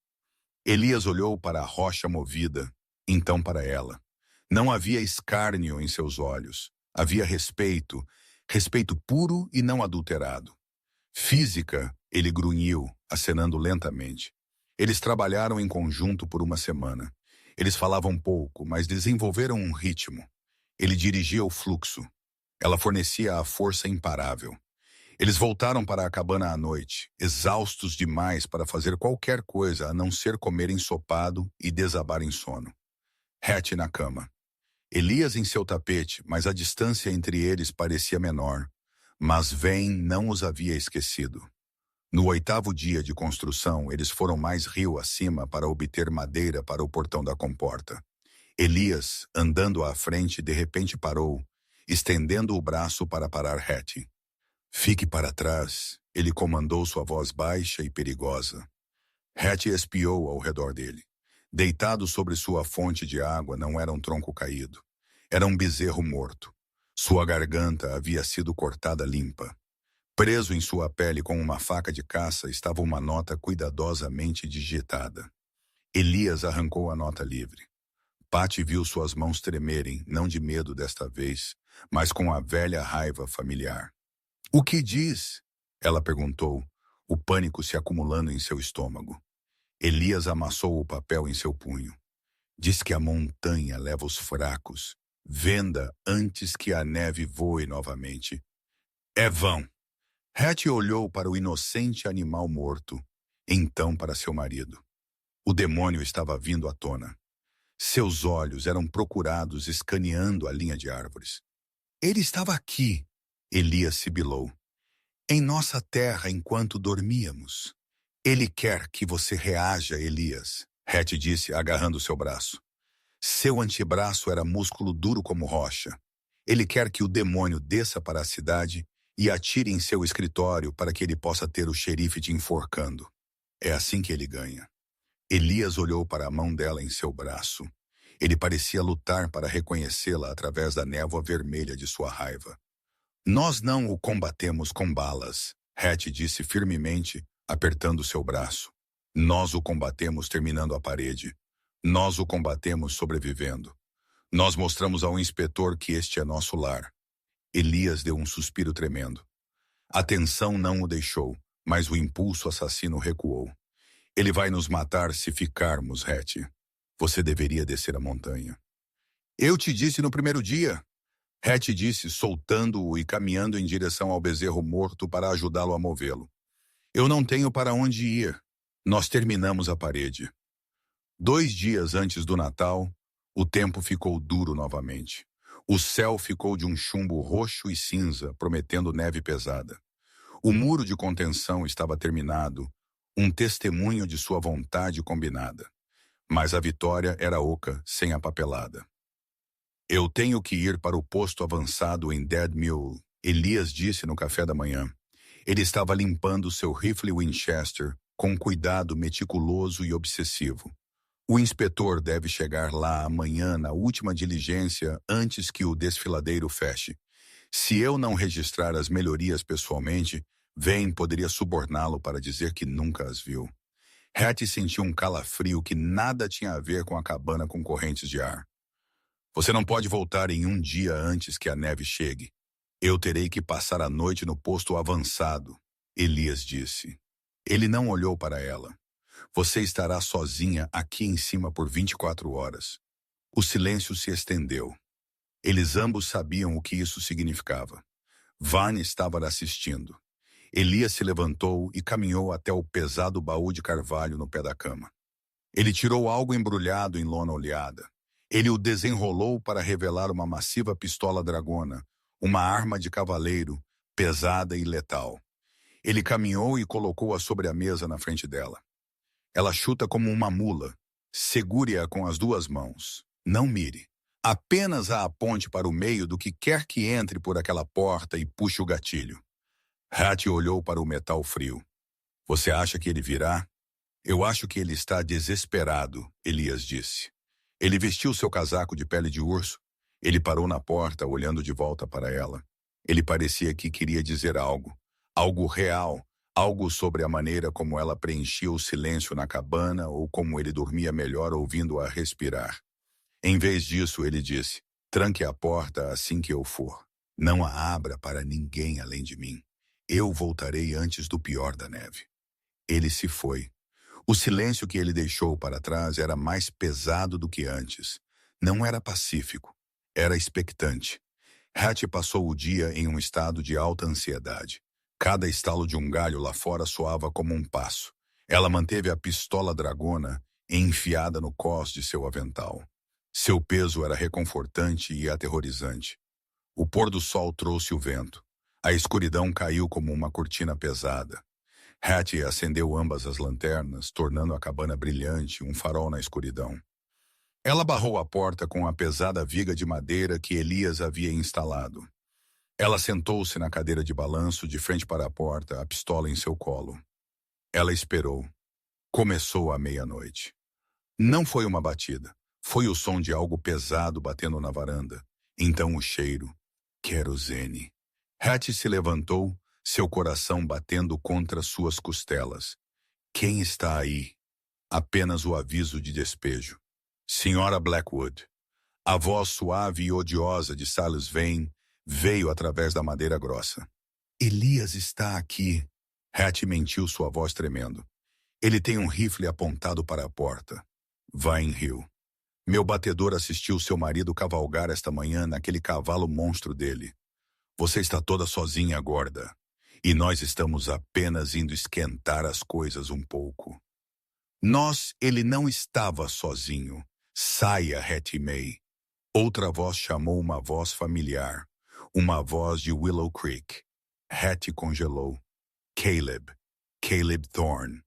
Elias olhou para a rocha movida, então para ela. Não havia escárnio em seus olhos. Havia respeito, respeito puro e não adulterado. Física, ele grunhiu, acenando lentamente. Eles trabalharam em conjunto por uma semana. Eles falavam pouco, mas desenvolveram um ritmo. Ele dirigia o fluxo. Ela fornecia a força imparável. Eles voltaram para a cabana à noite, exaustos demais para fazer qualquer coisa a não ser comer ensopado e desabar em sono. Hattie na cama. Elias em seu tapete, mas a distância entre eles parecia menor. Mas Vane não os havia esquecido. No 8º dia de construção, eles foram mais rio acima para obter madeira para o portão da comporta. Elias, andando à frente, de repente parou, estendendo o braço para parar Hattie. Fique para trás, ele comandou sua voz baixa e perigosa. Hattie espiou ao redor dele. Deitado sobre sua fonte de água não era um tronco caído. Era um bezerro morto. Sua garganta havia sido cortada limpa. Preso em sua pele com uma faca de caça estava uma nota cuidadosamente digitada. Elias arrancou a nota livre. Patty viu suas mãos tremerem, não de medo desta vez, mas com a velha raiva familiar. O que diz? Ela perguntou, o pânico se acumulando em seu estômago. Elias amassou o papel em seu punho. Diz que a montanha leva os fracos. Venda antes que a neve voe novamente. É vão. Hattie olhou para o inocente animal morto, então para seu marido. O demônio estava vindo à tona. Seus olhos eram procurados escaneando a linha de árvores. Ele estava aqui, Elias sibilou. Em nossa terra enquanto dormíamos. Ele quer que você reaja, Elias, Hattie disse, agarrando seu braço. Seu antebraço era músculo duro como rocha. Ele quer que o demônio desça para a cidade e atire em seu escritório para que ele possa ter o xerife te enforcando. É assim que ele ganha. Elias olhou para a mão dela em seu braço. Ele parecia lutar para reconhecê-la através da névoa vermelha de sua raiva. Nós não o combatemos com balas, Hattie disse firmemente, apertando seu braço. Nós o combatemos terminando a parede. Nós o combatemos sobrevivendo. Nós mostramos ao inspetor que este é nosso lar. Elias deu um suspiro tremendo. A tensão não o deixou, mas o impulso assassino recuou. Ele vai nos matar se ficarmos, Hattie. Você deveria descer a montanha. Eu te disse no primeiro dia. Hattie disse, soltando-o e caminhando em direção ao bezerro morto para ajudá-lo a movê-lo. Eu não tenho para onde ir. Nós terminamos a parede. 2 dias antes do Natal, o tempo ficou duro novamente. O céu ficou de um chumbo roxo e cinza, prometendo neve pesada. O muro de contenção estava terminado, um testemunho de sua vontade combinada. Mas a vitória era oca, sem a papelada. Eu tenho que ir para o posto avançado em Dead Mule, Elias disse no café da manhã. Ele estava limpando seu rifle Winchester com cuidado meticuloso e obsessivo. O inspetor deve chegar lá amanhã na última diligência antes que o desfiladeiro feche. Se eu não registrar as melhorias pessoalmente, Vane poderia suborná-lo para dizer que nunca as viu. Hattie sentiu um calafrio que nada tinha a ver com a cabana com correntes de ar. Você não pode voltar em um dia antes que a neve chegue. Eu terei que passar a noite no posto avançado, Elias disse. Ele não olhou para ela. Você estará sozinha aqui em cima por 24 horas. O silêncio se estendeu. Eles ambos sabiam o que isso significava. Vane estava assistindo. Elias se levantou e caminhou até o pesado baú de carvalho no pé da cama. Ele tirou algo embrulhado em lona oleada. Ele o desenrolou para revelar uma massiva pistola dragona, uma arma de cavaleiro, pesada e letal. Ele caminhou e colocou-a sobre a mesa na frente dela. Ela chuta como uma mula. Segure-a com as 2 mãos. Não mire. Apenas a aponte para o meio do que quer que entre por aquela porta e puxe o gatilho. Hattie olhou para o metal frio. Você acha que ele virá? Eu acho que ele está desesperado, Elias disse. Ele vestiu seu casaco de pele de urso. Ele parou na porta, olhando de volta para ela. Ele parecia que queria dizer algo. Algo real. Algo sobre a maneira como ela preenchia o silêncio na cabana ou como ele dormia melhor ouvindo-a respirar. Em vez disso, ele disse, tranque a porta assim que eu for. Não a abra para ninguém além de mim. Eu voltarei antes do pior da neve. Ele se foi. O silêncio que ele deixou para trás era mais pesado do que antes. Não era pacífico. Era expectante. Hattie passou o dia em um estado de alta ansiedade. Cada estalo de um galho lá fora soava como um passo. Ela manteve a pistola dragona enfiada no cós de seu avental. Seu peso era reconfortante e aterrorizante. O pôr do sol trouxe o vento. A escuridão caiu como uma cortina pesada. Hattie acendeu ambas as lanternas, tornando a cabana brilhante, um farol na escuridão. Ela barrou a porta com a pesada viga de madeira que Elias havia instalado. Ela sentou-se na cadeira de balanço de frente para a porta, a pistola em seu colo. Ela esperou. Começou à meia-noite. Não foi uma batida. Foi o som de algo pesado batendo na varanda. Então o cheiro. Querosene. Hattie se levantou, seu coração batendo contra suas costelas. Quem está aí? Apenas o aviso de despejo. Senhora Blackwood. A voz suave e odiosa de Silas Vane veio através da madeira grossa. Elias está aqui. Hattie mentiu, sua voz tremendo. Ele tem um rifle apontado para a porta. Vine riu. Meu batedor assistiu seu marido cavalgar esta manhã naquele cavalo monstro dele. Você está toda sozinha, gorda. E nós estamos apenas indo esquentar as coisas um pouco. Ele não estava sozinho. Saia, Hattie May. Outra voz chamou uma voz familiar. Uma voz de Willow Creek. Hattie congelou. Caleb. Caleb Thorne.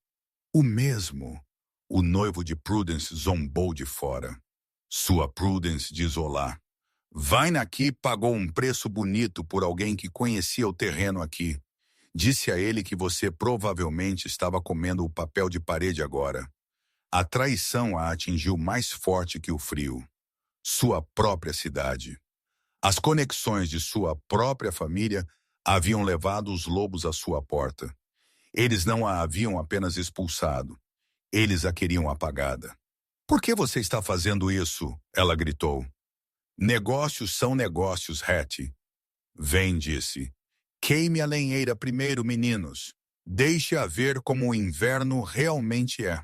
O mesmo. O noivo de Prudence zombou de fora. Sua Prudence de isolar. Vine aqui pagou um preço bonito por alguém que conhecia o terreno aqui. Disse a ele que você provavelmente estava comendo o papel de parede agora. A traição a atingiu mais forte que o frio. Sua própria cidade. As conexões de sua própria família haviam levado os lobos à sua porta. Eles não a haviam apenas expulsado. Eles a queriam apagada. Por que você está fazendo isso? Ela gritou. Negócios são negócios, Hattie. Vem, disse. Queime a lenheira primeiro, meninos. Deixe-a ver como o inverno realmente é.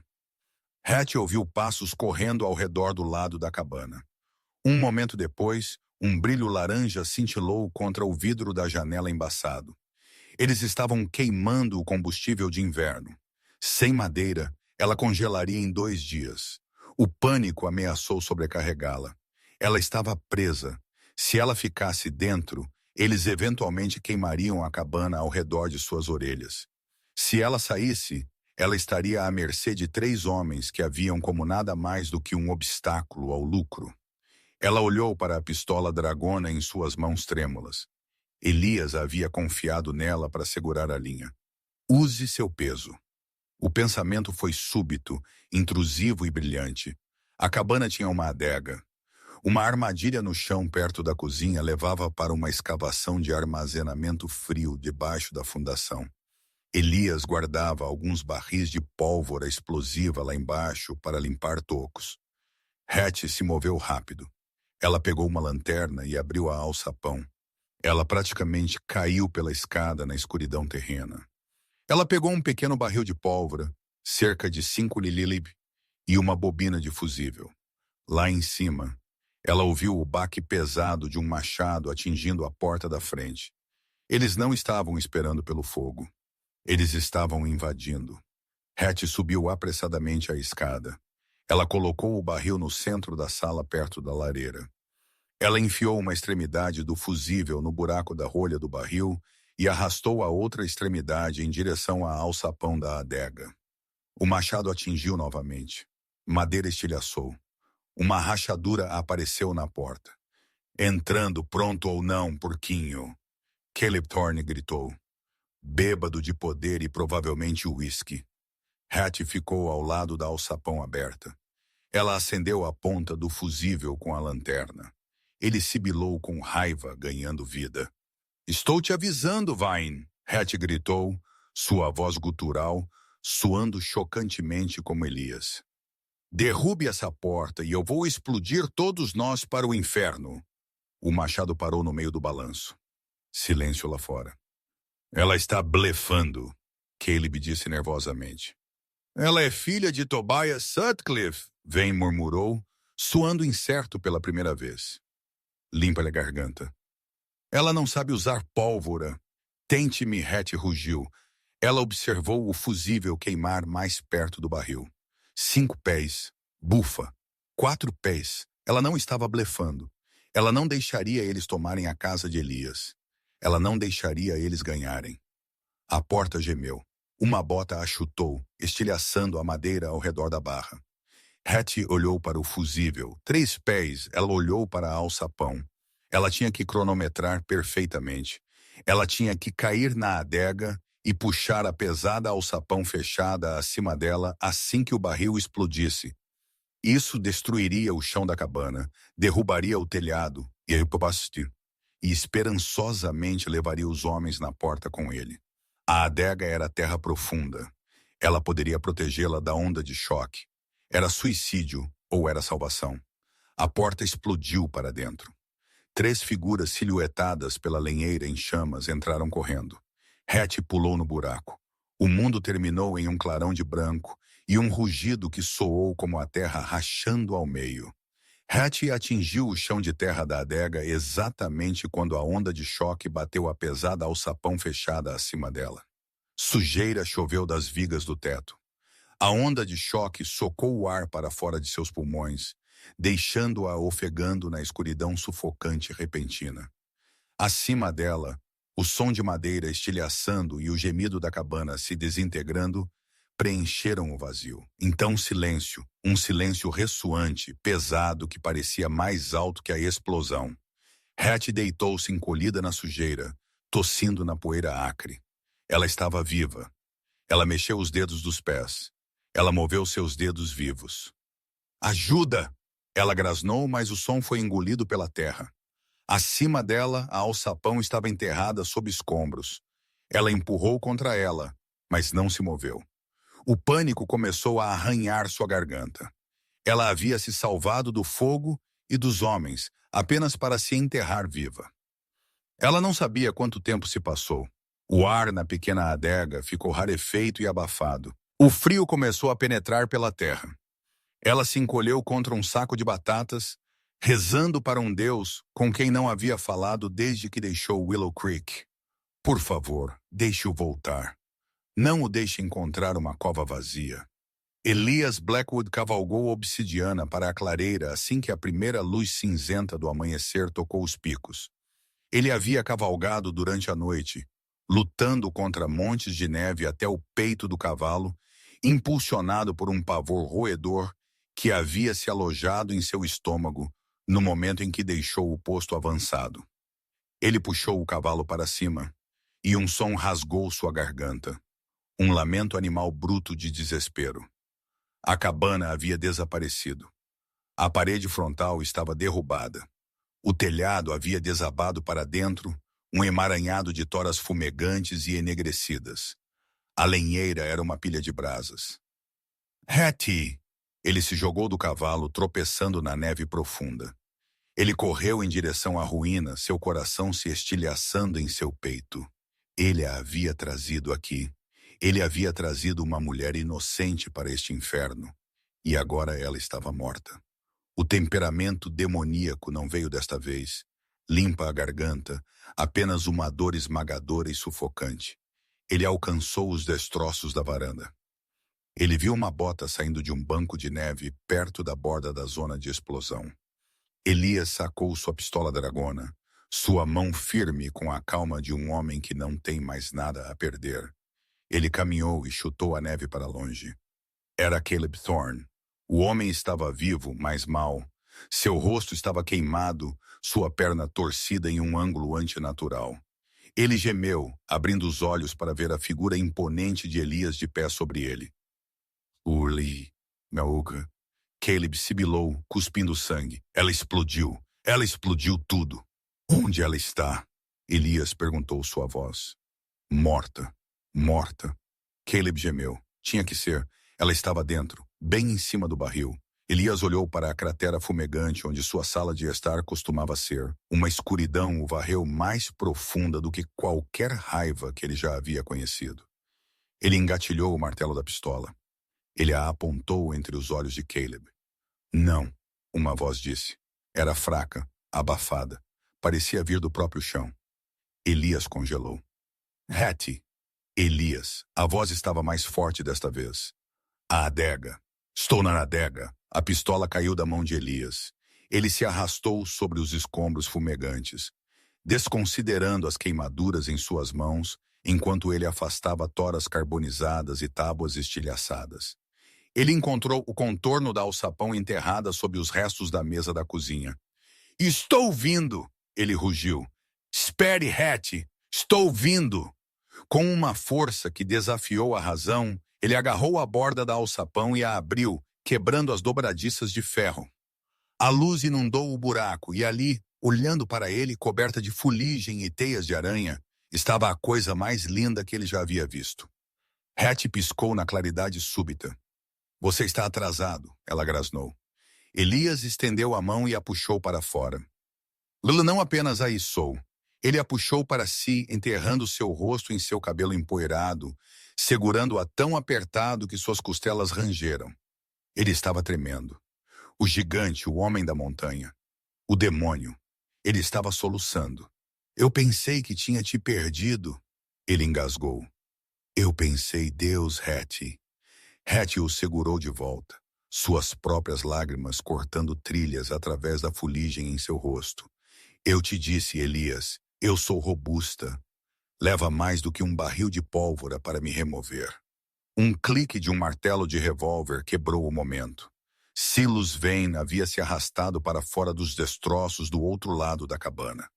Hattie ouviu passos correndo ao redor do lado da cabana. Um momento depois, um brilho laranja cintilou contra o vidro da janela embaçado. Eles estavam queimando o combustível de inverno. Sem madeira, ela congelaria em 2 dias. O pânico ameaçou sobrecarregá-la. Ela estava presa. Se ela ficasse dentro, eles eventualmente queimariam a cabana ao redor de suas orelhas. Se ela saísse, ela estaria à mercê de 3 homens que a viam como nada mais do que um obstáculo ao lucro. Ela olhou para a pistola dragona em suas mãos trêmulas. Elias havia confiado nela para segurar a linha. Use seu peso. O pensamento foi súbito, intrusivo e brilhante. A cabana tinha uma adega. Uma armadilha no chão perto da cozinha levava para uma escavação de armazenamento frio debaixo da fundação. Elias guardava alguns barris de pólvora explosiva lá embaixo para limpar tocos. Hattie se moveu rápido. Ela pegou uma lanterna e abriu a alçapão. Ela praticamente caiu pela escada na escuridão terrena. Ela pegou um pequeno barril de pólvora, cerca de 5 mililib, e uma bobina de fusível. Lá em cima, ela ouviu o baque pesado de um machado atingindo a porta da frente. Eles não estavam esperando pelo fogo. Eles estavam invadindo. Hattie subiu apressadamente a escada. Ela colocou o barril no centro da sala perto da lareira. Ela enfiou uma extremidade do fusível no buraco da rolha do barril e arrastou a outra extremidade em direção à alçapão da adega. O machado atingiu novamente. Madeira estilhaçou. Uma rachadura apareceu na porta. Entrando, pronto ou não, porquinho? Caleb Thorne gritou. Bêbado de poder e provavelmente uísque. Hattie ficou ao lado da alçapão aberta. Ela acendeu a ponta do fusível com a lanterna. Ele sibilou com raiva, ganhando vida. Estou te avisando, Vine, Hattie gritou, sua voz gutural, soando chocantemente como Elias. Derrube essa porta e eu vou explodir todos nós para o inferno. O machado parou no meio do balanço. Silêncio lá fora. Ela está blefando, Caleb disse nervosamente. Ela é filha de Tobias Sutcliffe, Vane murmurou, soando incerto pela primeira vez. Limpa-lhe a garganta. Ela não sabe usar pólvora. Tente-me, Hattie rugiu. Ela observou o fusível queimar mais perto do barril. 5 pés. Bufa. 4 pés. Ela não estava blefando. Ela não deixaria eles tomarem a casa de Elias. Ela não deixaria eles ganharem. A porta gemeu. Uma bota a chutou, estilhaçando a madeira ao redor da barra. Hattie olhou para o fusível. 3 pés, ela olhou para a alçapão. Ela tinha que cronometrar perfeitamente. Ela tinha que cair na adega e puxar a pesada alçapão fechada acima dela assim que o barril explodisse. Isso destruiria o chão da cabana, derrubaria o telhado e esperançosamente levaria os homens na porta com ele. A adega era terra profunda. Ela poderia protegê-la da onda de choque. Era suicídio ou era salvação. A porta explodiu para dentro. 3 figuras silhuetadas pela lenheira em chamas entraram correndo. Hattie pulou no buraco. O mundo terminou em um clarão de branco e um rugido que soou como a terra rachando ao meio. Hattie atingiu o chão de terra da adega exatamente quando a onda de choque bateu a pesada alçapão fechada acima dela. Sujeira choveu das vigas do teto. A onda de choque socou o ar para fora de seus pulmões, deixando-a ofegando na escuridão sufocante repentina. Acima dela, o som de madeira estilhaçando e o gemido da cabana se desintegrando preencheram o vazio. Então silêncio, um silêncio ressoante, pesado que parecia mais alto que a explosão. Hattie deitou-se encolhida na sujeira, tossindo na poeira acre. Ela estava viva. Ela mexeu os dedos dos pés. Ela moveu seus dedos vivos. Ajuda! Ela grasnou, mas o som foi engolido pela terra. Acima dela, a alçapão estava enterrada sob escombros. Ela empurrou contra ela, mas não se moveu. O pânico começou a arranhar sua garganta. Ela havia se salvado do fogo e dos homens, apenas para se enterrar viva. Ela não sabia quanto tempo se passou. O ar na pequena adega ficou rarefeito e abafado. O frio começou a penetrar pela terra. Ela se encolheu contra um saco de batatas, rezando para um Deus com quem não havia falado desde que deixou Willow Creek. Por favor, deixe-o voltar. Não o deixe encontrar uma cova vazia. Elias Blackwood cavalgou obsidiana para a clareira assim que a primeira luz cinzenta do amanhecer tocou os picos. Ele havia cavalgado durante a noite, lutando contra montes de neve até o peito do cavalo, impulsionado por um pavor roedor que havia se alojado em seu estômago no momento em que deixou o posto avançado. Ele puxou o cavalo para cima, e um som rasgou sua garganta, um lamento animal bruto de desespero. A cabana havia desaparecido. A parede frontal estava derrubada. O telhado havia desabado para dentro, um emaranhado de toras fumegantes e enegrecidas. A lenheira era uma pilha de brasas. Hattie! Ele se jogou do cavalo, tropeçando na neve profunda. Ele correu em direção à ruína, seu coração se estilhaçando em seu peito. Ele a havia trazido aqui. Ele havia trazido uma mulher inocente para este inferno. E agora ela estava morta. O temperamento demoníaco não veio desta vez. Limpa a garganta, apenas uma dor esmagadora e sufocante. Ele alcançou os destroços da varanda. Ele viu uma bota saindo de um banco de neve perto da borda da zona de explosão. Elias sacou sua pistola dragona, sua mão firme com a calma de um homem que não tem mais nada a perder. Ele caminhou e chutou a neve para longe. Era Caleb Thorne. O homem estava vivo, mas mal. Seu rosto estava queimado, sua perna torcida em um ângulo antinatural. Ele gemeu, abrindo os olhos para ver a figura imponente de Elias de pé sobre ele. Uli, Mauga. Caleb sibilou, cuspindo sangue. Ela explodiu. Ela explodiu tudo. Onde ela está? Elias perguntou sua voz. Morta. Morta. Caleb gemeu. Tinha que ser. Ela estava dentro, bem em cima do barril. Elias olhou para a cratera fumegante onde sua sala de estar costumava ser. Uma escuridão o varreu mais profunda do que qualquer raiva que ele já havia conhecido. Ele engatilhou o martelo da pistola. Ele a apontou entre os olhos de Caleb. Não, uma voz disse. Era fraca, abafada. Parecia vir do próprio chão. Elias congelou. Hattie. Elias. A voz estava mais forte desta vez. A adega. Estou na adega. A pistola caiu da mão de Elias. Ele se arrastou sobre os escombros fumegantes, desconsiderando as queimaduras em suas mãos, enquanto ele afastava toras carbonizadas e tábuas estilhaçadas. Ele encontrou o contorno da alçapão enterrada sob os restos da mesa da cozinha. Estou vindo! Ele rugiu. Espere, Hattie! Estou vindo! Com uma força que desafiou a razão, ele agarrou a borda da alçapão e a abriu, quebrando as dobradiças de ferro. A luz inundou o buraco e ali, olhando para ele, coberta de fuligem e teias de aranha, estava a coisa mais linda que ele já havia visto. Hattie piscou na claridade súbita. Você está atrasado, ela grasnou. Elias estendeu a mão e a puxou para fora. Lila não apenas a içou. Ele a puxou para si, enterrando seu rosto em seu cabelo empoeirado, segurando-a tão apertado que suas costelas rangeram. Ele estava tremendo. O gigante, o homem da montanha. O demônio. Ele estava soluçando. Eu pensei que tinha te perdido. Ele engasgou. Eu pensei, Deus, Hattie. Hattie o segurou de volta, suas próprias lágrimas cortando trilhas através da fuligem em seu rosto. Eu te disse, Elias, eu sou robusta. Leva mais do que um barril de pólvora para me remover. Um clique de um martelo de revólver quebrou o momento. Silas Vane havia se arrastado para fora dos destroços do outro lado da cabana.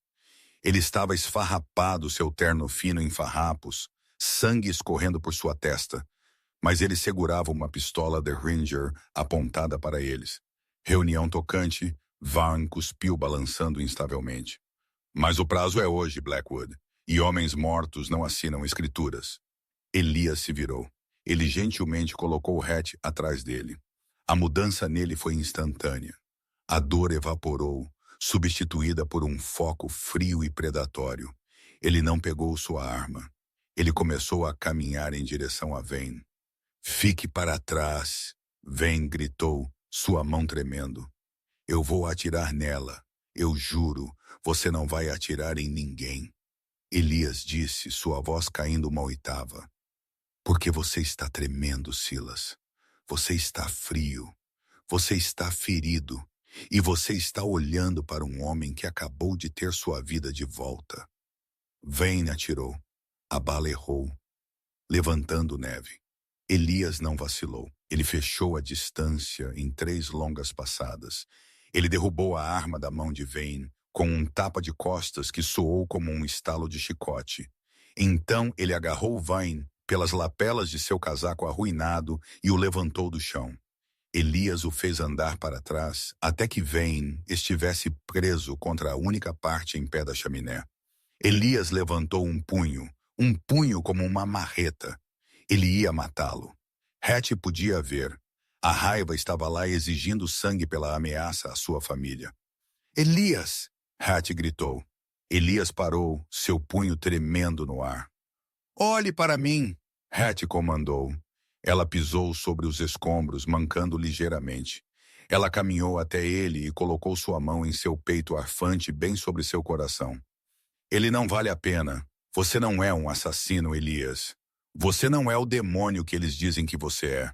Ele estava esfarrapado, seu terno fino em farrapos, sangue escorrendo por sua testa, mas ele segurava uma pistola Derringer apontada para eles. Reunião tocante, Vaughn cuspiu balançando instavelmente. Mas o prazo é hoje, Blackwood, e homens mortos não assinam escrituras. Elias se virou. Ele gentilmente colocou Hatch atrás dele. A mudança nele foi instantânea. A dor evaporou, substituída por um foco frio e predatório. Ele não pegou sua arma. Ele começou a caminhar em direção a Vayne. Fique para trás, Vayne gritou, sua mão tremendo. Eu vou atirar nela. Eu juro, você não vai atirar em ninguém. Elias disse, sua voz caindo uma oitava. Porque você está tremendo, Silas. Você está frio. Você está ferido. E você está olhando para um homem que acabou de ter sua vida de volta. Vayne atirou. A bala errou, levantando neve. Elias não vacilou. Ele fechou a distância em 3 longas passadas. Ele derrubou a arma da mão de Vayne com um tapa de costas que soou como um estalo de chicote. Então ele agarrou Vayne pelas lapelas de seu casaco arruinado e o levantou do chão. Elias o fez andar para trás até que Vayne estivesse preso contra a única parte em pé da chaminé. Elias levantou um punho como uma marreta. Ele ia matá-lo. Hatch podia ver. A raiva estava lá exigindo sangue pela ameaça à sua família. Elias! Hatch gritou. Elias parou, seu punho tremendo no ar. Olhe para mim! Hatch comandou. Ela pisou sobre os escombros, mancando ligeiramente. Ela caminhou até ele e colocou sua mão em seu peito arfante bem sobre seu coração. Ele não vale a pena. Você não é um assassino, Elias. Você não é o demônio que eles dizem que você é.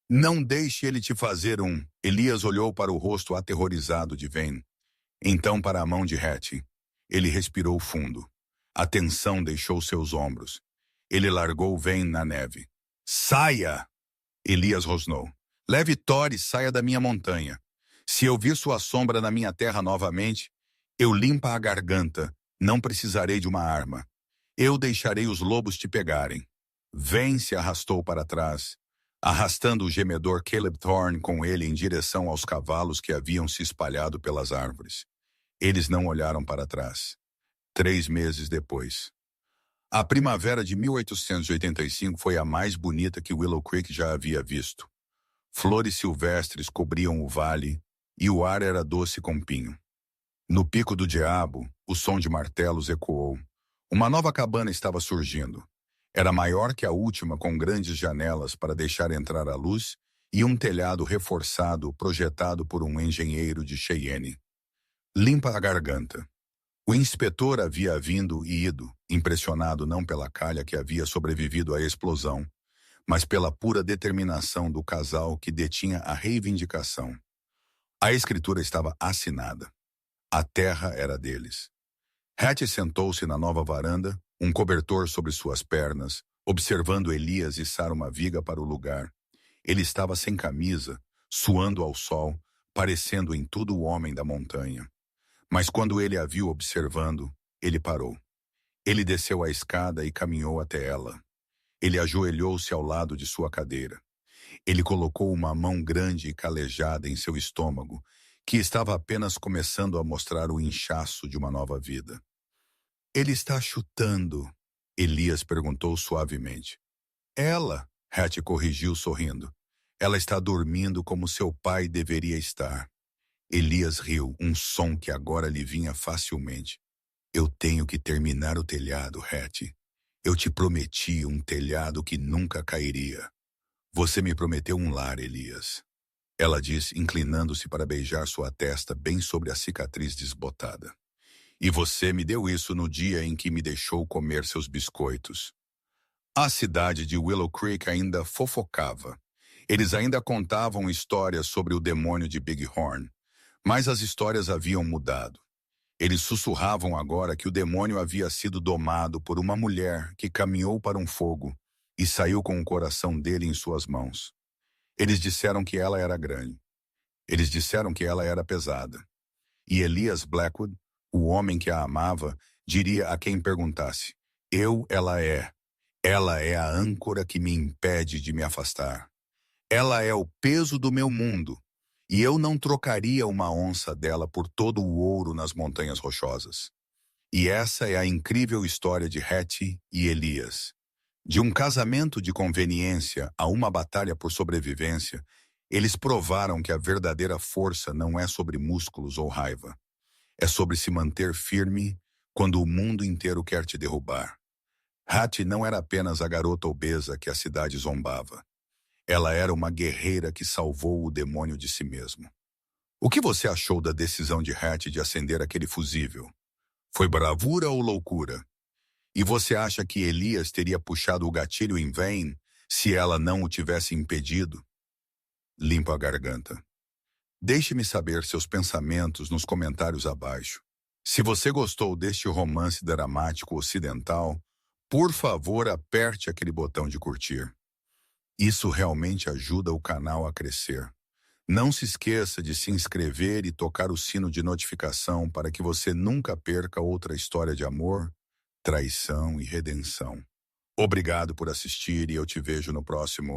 Não deixe ele te fazer um... Elias olhou para o rosto aterrorizado de Vayne. Então para a mão de Hatch. Ele respirou fundo. A tensão deixou seus ombros. Ele largou Vayne na neve. Saia! Elias rosnou. Leve Thor e saia da minha montanha. Se eu vir sua sombra na minha terra novamente, eu limpo a garganta. Não precisarei de uma arma. Eu deixarei os lobos te pegarem. Vayne se arrastou para trás, arrastando o gemedor Caleb Thorne com ele em direção aos cavalos que haviam se espalhado pelas árvores. Eles não olharam para trás. 3 meses depois. A primavera de 1885 foi a mais bonita que Willow Creek já havia visto. Flores silvestres cobriam o vale e o ar era doce com pinho. No pico do diabo, o som de martelos ecoou. Uma nova cabana estava surgindo. Era maior que a última, com grandes janelas para deixar entrar a luz e um telhado reforçado projetado por um engenheiro de Cheyenne. Limpa a garganta. O inspetor havia vindo e ido, impressionado não pela calha que havia sobrevivido à explosão, mas pela pura determinação do casal que detinha a reivindicação. A escritura estava assinada. A terra era deles. Hatch sentou-se na nova varanda, um cobertor sobre suas pernas, observando Elias içar uma viga para o lugar. Ele estava sem camisa, suando ao sol, parecendo em tudo o homem da montanha. Mas quando ele a viu observando, ele parou. Ele desceu a escada e caminhou até ela. Ele ajoelhou-se ao lado de sua cadeira. Ele colocou uma mão grande e calejada em seu estômago, que estava apenas começando a mostrar o inchaço de uma nova vida. Ele está chutando, Elias perguntou suavemente. Ela, Hatch corrigiu sorrindo. Ela está dormindo como seu pai deveria estar. Elias riu, um som que agora lhe vinha facilmente. Eu tenho que terminar o telhado, Hatch. Eu te prometi um telhado que nunca cairia. Você me prometeu um lar, Elias. Ela disse, inclinando-se para beijar sua testa bem sobre a cicatriz desbotada. E você me deu isso no dia em que me deixou comer seus biscoitos. A cidade de Willow Creek ainda fofocava. Eles ainda contavam histórias sobre o demônio de Big Horn. Mas as histórias haviam mudado. Eles sussurravam agora que o demônio havia sido domado por uma mulher que caminhou para um fogo e saiu com o coração dele em suas mãos. Eles disseram que ela era grande. Eles disseram que ela era pesada. E Elias Blackwood, o homem que a amava, diria a quem perguntasse, ela é. Ela é a âncora que me impede de me afastar. Ela é o peso do meu mundo. E eu não trocaria uma onça dela por todo o ouro nas montanhas rochosas. E essa é a incrível história de Hatch e Elias. De um casamento de conveniência a uma batalha por sobrevivência, eles provaram que a verdadeira força não é sobre músculos ou raiva. É sobre se manter firme quando o mundo inteiro quer te derrubar. Hattie não era apenas a garota obesa que a cidade zombava. Ela era uma guerreira que salvou o demônio de si mesmo. O que você achou da decisão de Hattie de acender aquele fusível? Foi bravura ou loucura? E você acha que Elias teria puxado o gatilho em Vayne se ela não o tivesse impedido? Limpa a garganta. Deixe-me saber seus pensamentos nos comentários abaixo. Se você gostou deste romance dramático ocidental, por favor aperte aquele botão de curtir. Isso realmente ajuda o canal a crescer. Não se esqueça de se inscrever e tocar o sino de notificação para que você nunca perca outra história de amor, traição e redenção. Obrigado por assistir e eu te vejo no próximo.